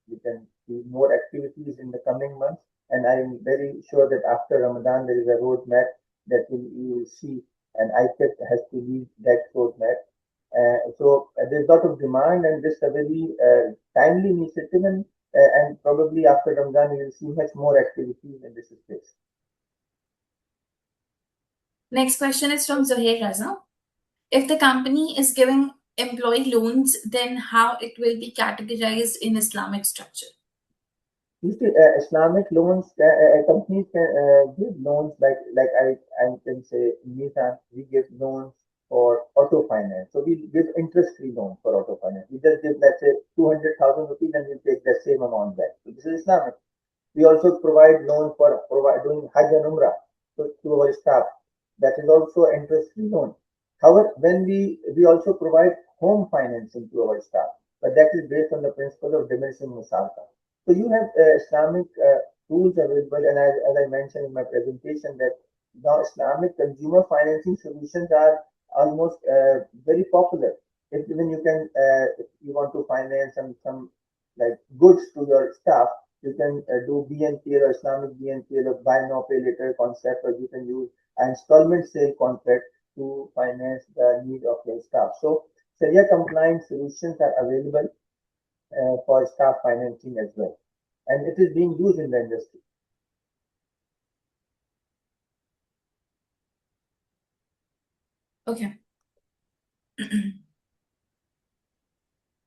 we can see more activities in the coming months. And I'm very sure that after Ramadan, there is a roadmap that you will see, and ICAP has to lead that roadmap. So there's a lot of demand, and this is a very timely initiative, and probably after Ramadan, we will see much more activities in this space. Next question is from Zohair Raza. If the company is giving employee loans, then how it will be categorized in Islamic structure? You see, Islamic loans, companies can give loans like I can say in Nissan, we give loans for auto finance. So we give interest-free loans for auto finance. We just give, let's say, 200,000 rupees, and we take the same amount back. So this is Islamic. We also provide loans for doing Hajj and Umrah to our staff. That is also interest-free loan. However, when we also provide home financing to our staff, but that is based on the principle of diminishing musarka. So you have Islamic tools available, and as I mentioned in my presentation, that now Islamic consumer financing solutions are almost very popular. If even you can, if you want to finance some like goods to your staff, you can do BNPL or Islamic BNPL or buy now pay later concept, or you can use an installment sale contract to finance the need of your staff. So Sharia compliant solutions are available for staff financing as well, and it is being used in the industry. Okay.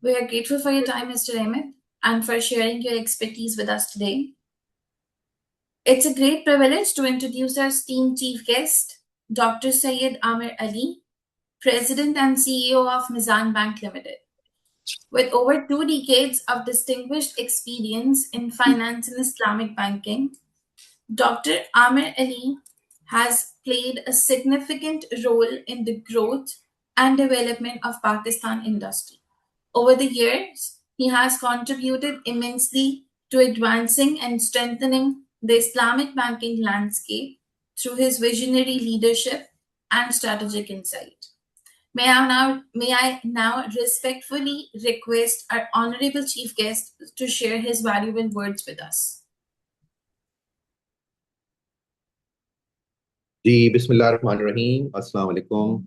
We are grateful for your time, Mr. Ahmed, and for sharing your expertise with us today. It's a great privilege to introduce our esteemed chief guest, Dr. Syed Amir Ali, President and CEO of Mizan Bank Limited. With over 2 decades of distinguished experience in finance and Islamic banking, Dr. Amir Ali has played a significant role in the growth and development of Pakistan industry. Over the years, he has contributed immensely to advancing and strengthening the Islamic banking landscape through his visionary leadership and strategic insight. May I now respectfully request our honorable chief guest to share his valuable words with us. Bismillah ar-Rahman ar-Rahim. Assalamu alaikum.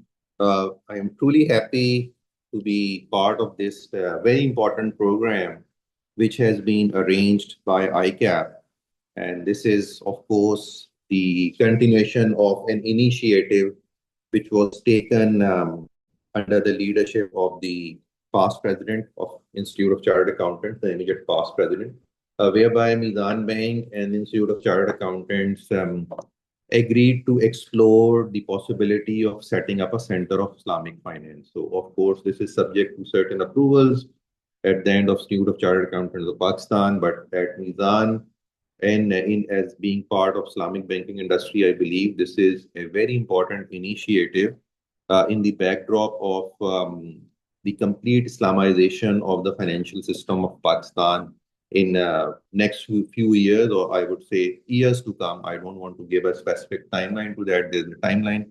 I am truly happy to be part of this very important program which has been arranged by ICAP. And this is, of course, the continuation of an initiative which was taken under the leadership of the past president of Institute of Chartered Accountants, the immediate past president, whereby Mizan Bank and Institute of Chartered Accountants agreed to explore the possibility of setting up a center of Islamic finance. So, of course, this is subject to certain approvals at the end of Institute of Chartered Accountants of Pakistan, but at Mizan and as being part of Islamic banking industry, I believe this is a very important initiative in the backdrop of the complete Islamization of the financial system of Pakistan in next few years, or I would say years to come. I don't want to give a specific timeline to that. There's a timeline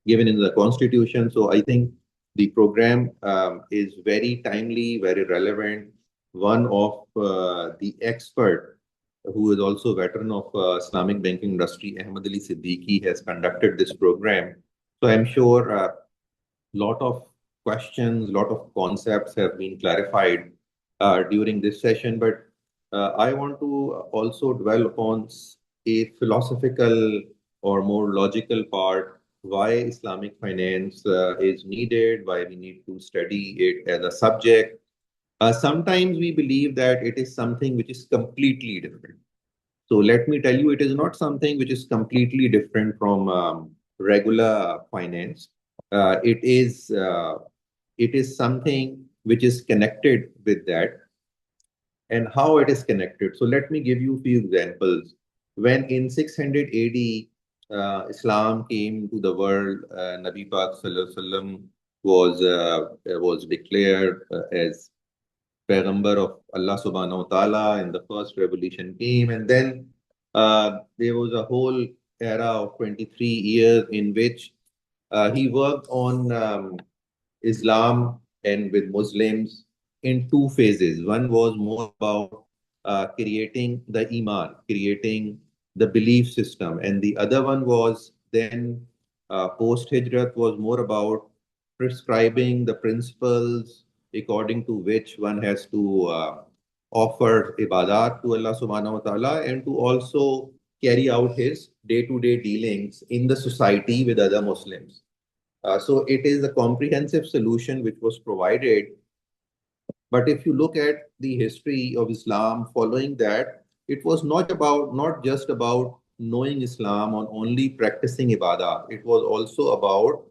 given in the constitution. So I think the program is very timely, very relevant. One of the expert who is also a veteran of Islamic banking industry, Ahmad Ali Siddiqui, has conducted this program. So I'm sure a lot of questions, a lot of concepts have been clarified during this session, but I want to also dwell upon a philosophical or more logical part, why Islamic finance is needed, why we need to study it as a subject. Sometimes we believe that it is something which is completely different. So let me tell you, it is not something which is completely different from regular finance. It is something which is connected with that, and how it is connected. So let me give you a few examples. When in 600 AD, Islam came to the world, Nabi Pak Sallallahu Alaihi Wasallam was declared as Payghambar of Allah subhanahu wa ta'ala, and the first revelation came. And then there was a whole era of 23 years in which he worked on Islam and with Muslims in two phases. One was more about creating the Iman, creating the belief system. And the other one was then post Hijrat was more about prescribing the principles according to which one has to offer ibadat to Allah subhanahu wa ta'ala, and to also carry out his day-to-day dealings in the society with other Muslims. So it is a comprehensive solution which was provided. But if you look at the history of Islam following that, it was not just about knowing Islam or only practicing ibadah. It was also about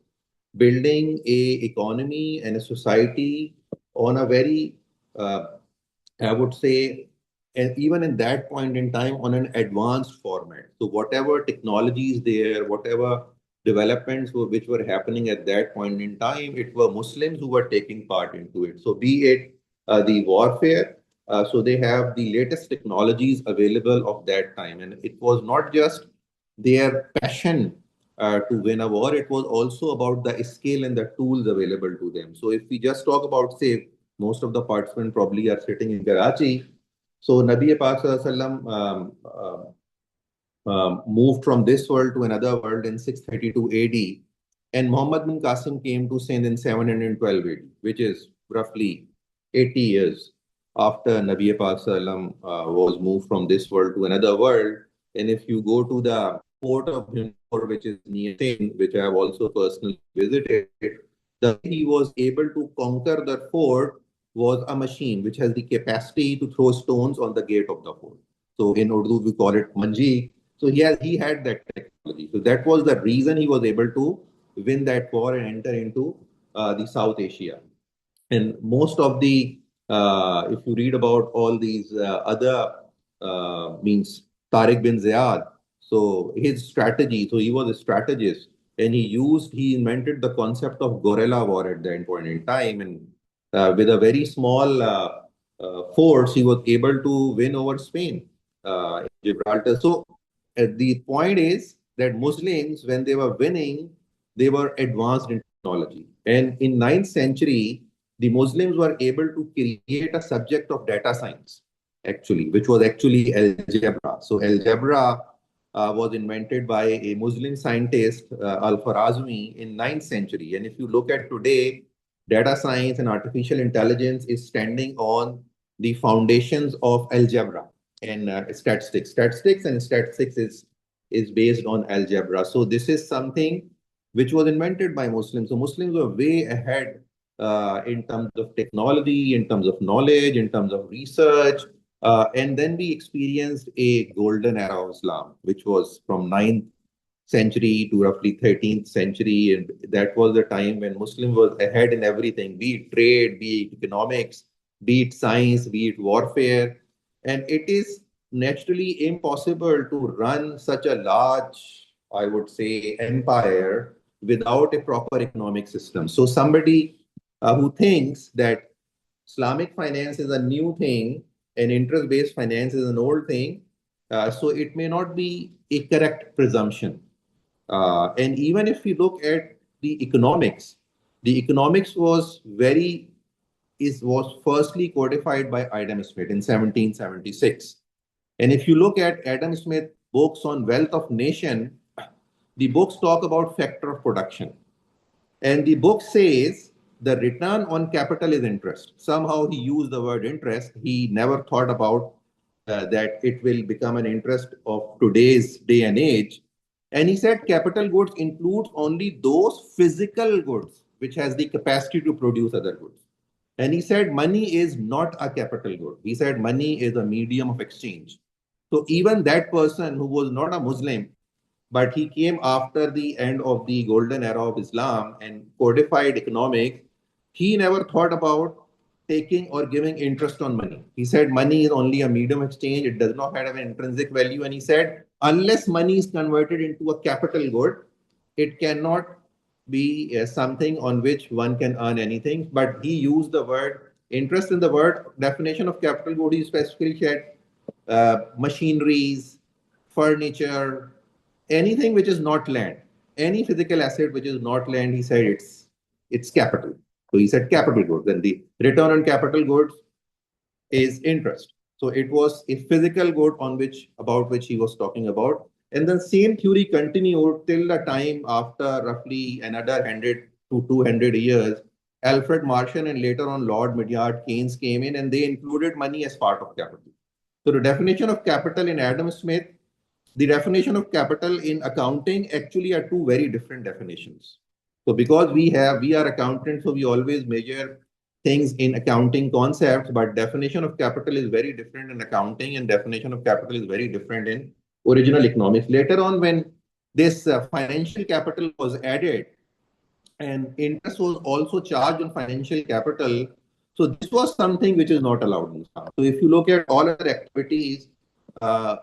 building a economy and a society on a very, I would say, and even in that point in time, on an advanced format. So whatever technologies there, whatever developments which were happening at that point in time, it were Muslims who were taking part into it. So be it the warfare, so they have the latest technologies available of that time. And it was not just their passion to win a war, it was also about the skill and the tools available to them. So if we just talk about, say, most of the participants probably are sitting in Karachi. So Nabi Pak Sallallahu Alaihi Wasallam moved from this world to another world in 632 AD. And Muhammad bin Qasim came to Sindh in 712 AD, which is roughly 80 years after Nabi Pak Sallam was moved from this world to another world. And if you go to the port of Hindore, which is near Sindh, which I have also personally visited, the way he was able to conquer the fort was a machine which has the capacity to throw stones on the gate of the fort. So in Urdu, we call it manji. So he had that technology. So that was the reason he was able to win that war and enter into the South Asia. And most of the, if you read about all these other means Tariq bin Ziyad, so his strategy, so he was a strategist, and he invented the concept of guerrilla war at that point in time. And with a very small force, he was able to win over Spain, in Gibraltar. So the point is that Muslims, when they were winning, they were advanced in technology. And in 9th century, the Muslims were able to create a subject of data science, actually, which was actually algebra. So algebra was invented by a Muslim scientist, Al-Khwarizmi, in 9th century. And if you look at today, data science and artificial intelligence is standing on the foundations of algebra and statistics. Statistics is based on algebra. So this is something which was invented by Muslims. So Muslims were way ahead in terms of technology, in terms of knowledge, in terms of research. And then we experienced a golden era of Islam, which was from 9th century to roughly 13th century. And that was the time when Muslim was ahead in everything, be it trade, be it economics, be it science, be it warfare. And it is naturally impossible to run such a large, I would say, empire without a proper economic system. So somebody who thinks that Islamic finance is a new thing and interest-based finance is an old thing, so it may not be a correct presumption. And even if you look at the economics was firstly codified by Adam Smith in 1776. And if you look at Adam Smith books on wealth of nation, the books talk about factor of production. And the book says the return on capital is interest. Somehow he used the word interest. He never thought about that it will become an interest of today's day and age. And he said capital goods includes only those physical goods which has the capacity to produce other goods. And he said money is not a capital good. He said money is a medium of exchange. So even that person who was not a Muslim, but he came after the end of the golden era of Islam and codified economics, he never thought about taking or giving interest on money. He said money is only a medium exchange, it does not have an intrinsic value. And he said, unless money is converted into a capital good, it cannot be something on which one can earn anything. But he used the word interest in the word definition of capital good. He specifically said machineries, furniture, anything which is not land, any physical asset which is not land, he said it's capital. So he said capital goods, and the return on capital goods is interest. So it was a physical good on which about which he was talking about. And then same theory continued till the time after roughly another 100 to 200 years. Alfred Marshall and later on Lord Maynard Keynes came in and they included money as part of capital. So the definition of capital in Adam Smith, the definition of capital in accounting actually are two very different definitions. So because we are accountants, so we always measure things in accounting concepts, but definition of capital is very different in accounting and definition of capital is very different in original economics. Later on, when this financial capital was added and interest was also charged on financial capital, so this was something which is not allowed in Islam. So if you look at all other activities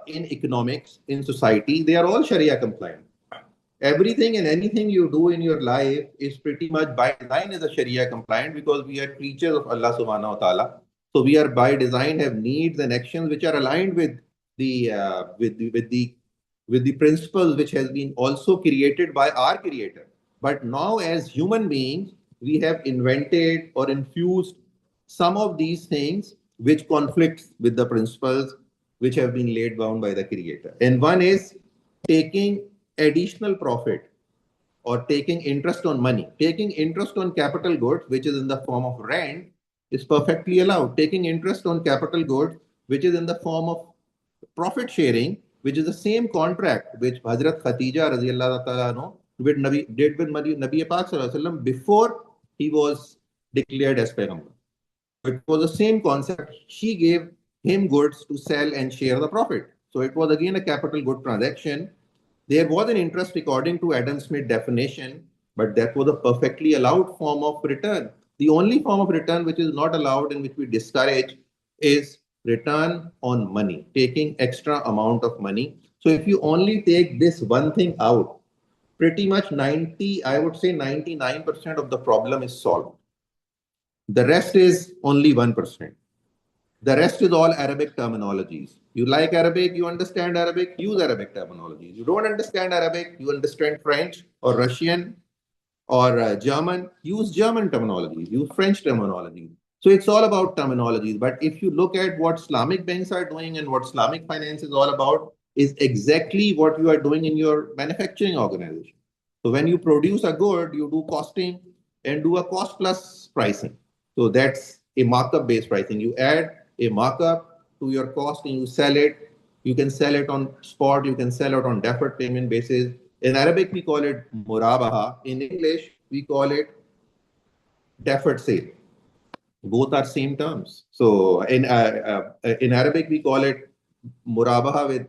in economics, in society, they are all Sharia compliant. Everything and anything you do in your life is pretty much by design is a Sharia compliant because we are creatures of Allah subhanahu wa ta'ala. So we are by design have needs and actions which are aligned with the principles which has been also created by our creator. But now as human beings, we have invented or infused some of these things which conflicts with the principles which have been laid down by the creator. And one is taking additional profit or taking interest on money. Taking interest on capital goods, which is in the form of rent, is perfectly allowed. Taking interest on capital goods, which is in the form of profit sharing, which is the same contract which Hazrat Khatija radiallahu ta'ala did with Nabi Pak sallallahu alaihi wasallam before he was declared as Payghambar. It was the same concept. She gave him goods to sell and share the profit. So it was again a capital good transaction. There was an interest according to Adam Smith definition, but that was a perfectly allowed form of return. The only form of return which is not allowed and which we discourage is return on money, taking extra amount of money. So if you only take this one thing out, pretty much 90, I would say 99% of the problem is solved. The rest is only 1%. The rest is all Arabic terminologies. You like Arabic, you understand Arabic, use Arabic terminologies. You don't understand Arabic, you understand French or Russian or German, use German terminologies, use French terminology. So it's all about terminologies. But if you look at what Islamic banks are doing and what Islamic finance is all about, is exactly what you are doing in your manufacturing organization. So when you produce a good, you do costing and do a cost plus pricing. So that's a markup based pricing. You add a markup to your cost and you sell it. You can sell it on spot, you can sell it on deferred payment basis. In Arabic, we call it murabaha. In English, we call it deferred sale. Both are same terms. So in Arabic, we call it murabaha with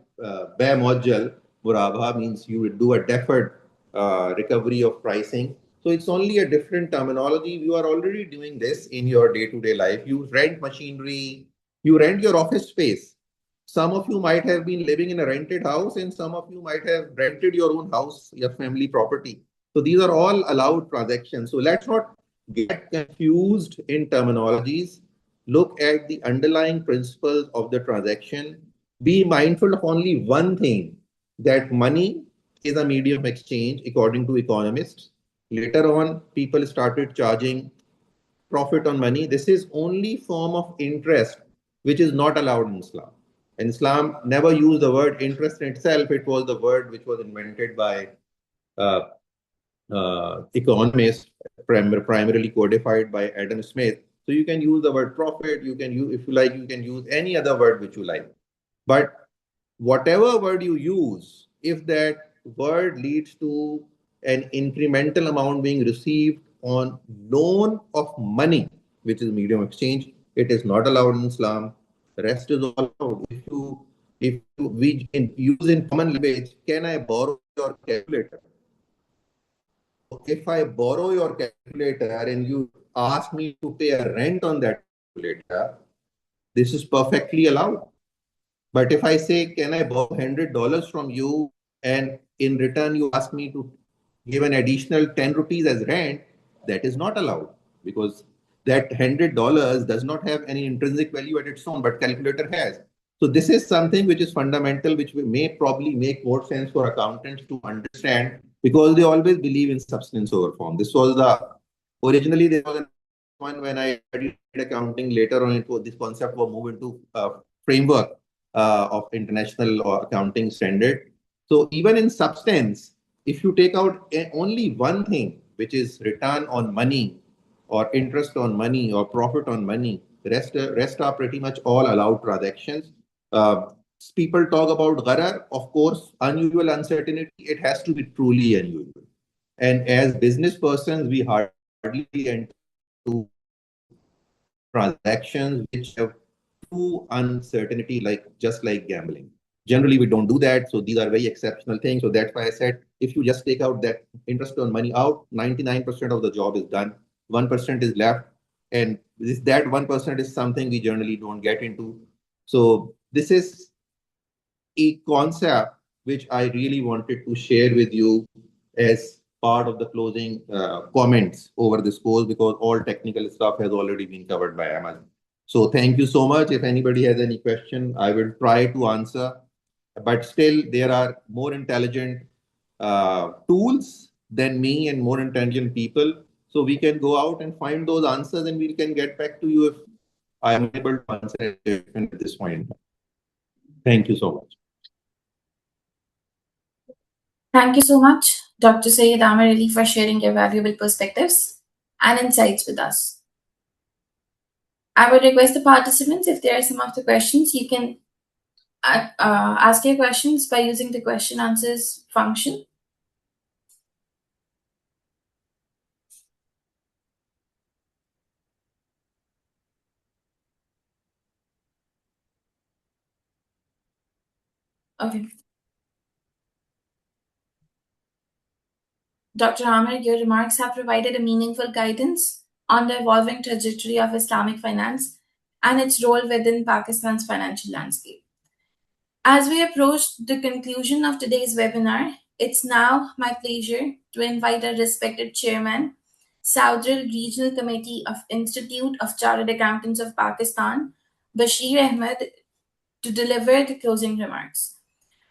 bay muajjal. Murabaha means you would do a deferred recovery of pricing. So it's only a different terminology. You are already doing this in your day-to-day life. You rent machinery, you rent your office space. Some of you might have been living in a rented house, and some of you might have rented your own house, your family property. So these are all allowed transactions. So let's not get confused in terminologies. Look at the underlying principles of the transaction. Be mindful of only one thing, that money is a medium of exchange, according to economists. Later on, people started charging profit on money. This is only form of interest which is not allowed in Islam. And Islam never used the word interest in itself. It was the word which was invented by uh, economists, primarily codified by Adam Smith. So you can use the word profit. You can use, if you like, you can use any other word which you like. But whatever word you use, if that word leads to an incremental amount being received on loan of money, which is medium of exchange, it is not allowed in Islam. The rest is all allowed. If we use in common language, can I borrow your calculator? So if I borrow your calculator and you ask me to pay a rent on that calculator, this is perfectly allowed. But if I say, can I borrow $100 from you, and in return you ask me to give an additional 10 rupees as rent, that is not allowed, because that $100 does not have any intrinsic value at its own, but calculator has. So this is something which is fundamental, which may probably make more sense for accountants to understand, because they always believe in substance over form. This was originally there was one when I studied accounting. Later on, this concept was moved into framework of international accounting standard. So even in substance, if you take out only one thing, which is return on money or interest on money or profit on money, rest are pretty much all allowed transactions. Uh, People talk about gharar, of course, unusual uncertainty. It has to be truly unusual. And as business persons, we hardly enter into transactions which have true uncertainty, like just like gambling. Generally, we don't do that. So these are very exceptional things. So that's why I said, if you just take out that interest on money out, 99% of the job is done. 1% is left. And that 1% is something we generally don't get into. So this is a concept which I really wanted to share with you as part of the closing comments over this course, because all technical stuff has already been covered by Amazon. So thank you so much. If anybody has any question, I will try to answer. But still, there are more intelligent tools than me and more intelligent people. So we can go out and find those answers, and we can get back to you if I am able to answer it at this point. Thank you so much. Thank you so much, Dr. Sayed Amir Ali, for sharing your valuable perspectives and insights with us. I would request the participants, if there are some of the questions, you can ask your questions by using the question answers function. Okay. Dr. Amir, your remarks have provided a meaningful guidance on the evolving trajectory of Islamic finance and its role within Pakistan's financial landscape. As we approach the conclusion of today's webinar, it's now my pleasure to invite our respected chairman, Saudral Regional Committee of Institute of Chartered Accountants of Pakistan, Bashir Ahmed, to deliver the closing remarks.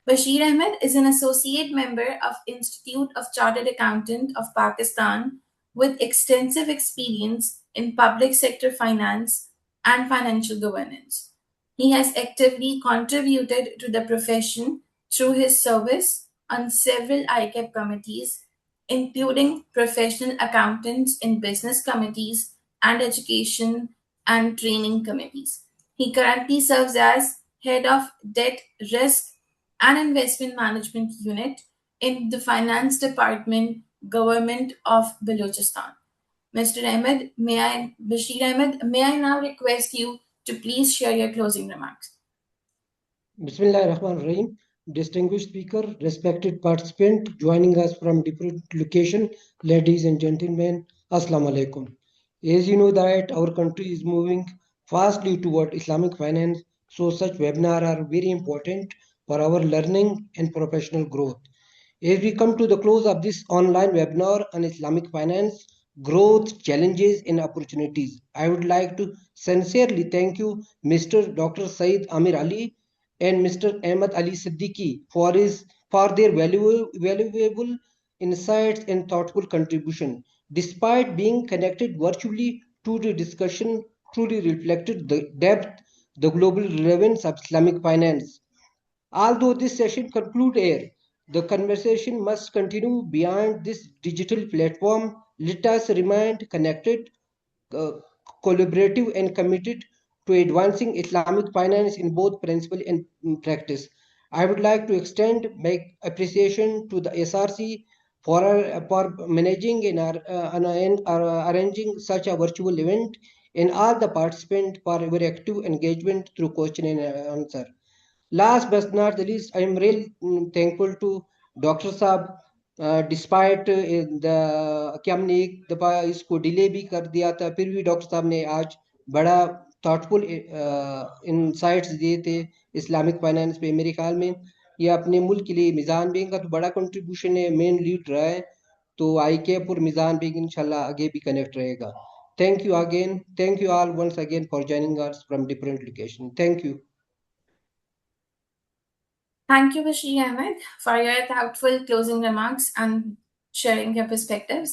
Bashir Ahmed is an associate member of Institute of Chartered Accountant of Pakistan with extensive experience in public sector finance and financial governance. He has actively contributed to the profession through his service on several ICAP committees, including professional accountants in business committees and education and training committees. He currently serves as Head of Debt Risk and Investment Management Unit in the Finance Department, Government of Balochistan. Mr. Bashir Ahmed, may I now request you to please share your closing remarks? Bismillahirrahmanirrahim. Distinguished speaker, respected participant joining us from different location, ladies and gentlemen, Assalamu alaikum. As you know that our country is moving fastly toward Islamic finance, so such webinars are very important for our learning and professional growth. As we come to the close of this online webinar on Islamic finance, growth, challenges and opportunities, I would like to sincerely thank you, Mr. Dr. Saeed Amir Ali and Mr. Ahmed Ali Siddiqui for their valuable insights and thoughtful contribution. Despite being connected virtually to the discussion, truly reflected the depth, the global relevance of Islamic finance. Although this session concludes here, the conversation must continue beyond this digital platform. Let us remain connected, uh, collaborative, and committed to advancing Islamic finance in both principle and practice. I would like to extend my appreciation to the SRC for managing and arranging such a virtual event, and all the participants for your active engagement through question and answer. Last but not the least, I am really thankful to doctor साहब despite the कि हमने एक दफ़ा इसको delay भी कर दिया था, फिर भी डॉक्टर साहब ने आज बड़ा थॉटफुल इंसाइट्स दिए थे इस्लामिक फाइनेंस पे। मेरे ख्याल में ये अपने मुल्क के लिए मिज़ान बैंक का तो बड़ा कंट्रीब्यूशन है, मेन लीड रहा है, तो आई कैप और मिज़ान बैंक इंशाल्लाह आगे भी कनेक्ट रहेगा। Thank you again, thank you all once again for joining us from different location. Thank you. Thank you, Bashir Ahmed, for your thoughtful closing remarks and sharing your perspectives.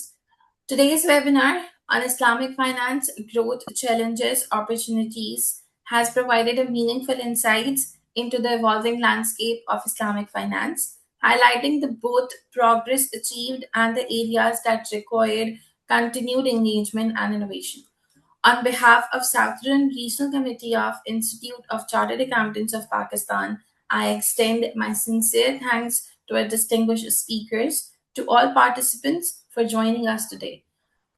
Today's webinar on Islamic finance, growth, challenges, opportunities has provided a meaningful insights into the evolving landscape of Islamic finance, highlighting the both progress achieved and the areas that required continued engagement and innovation. On behalf of Southern Regional Committee of Institute of Chartered Accountants of Pakistan, I extend my sincere thanks to our distinguished speakers, to all participants for joining us today.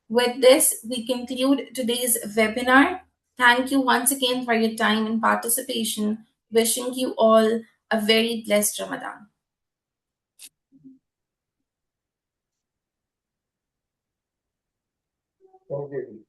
With this, we conclude today's webinar. Thank you once again for your time and participation. Wishing you all a very blessed Ramadan. Thank you.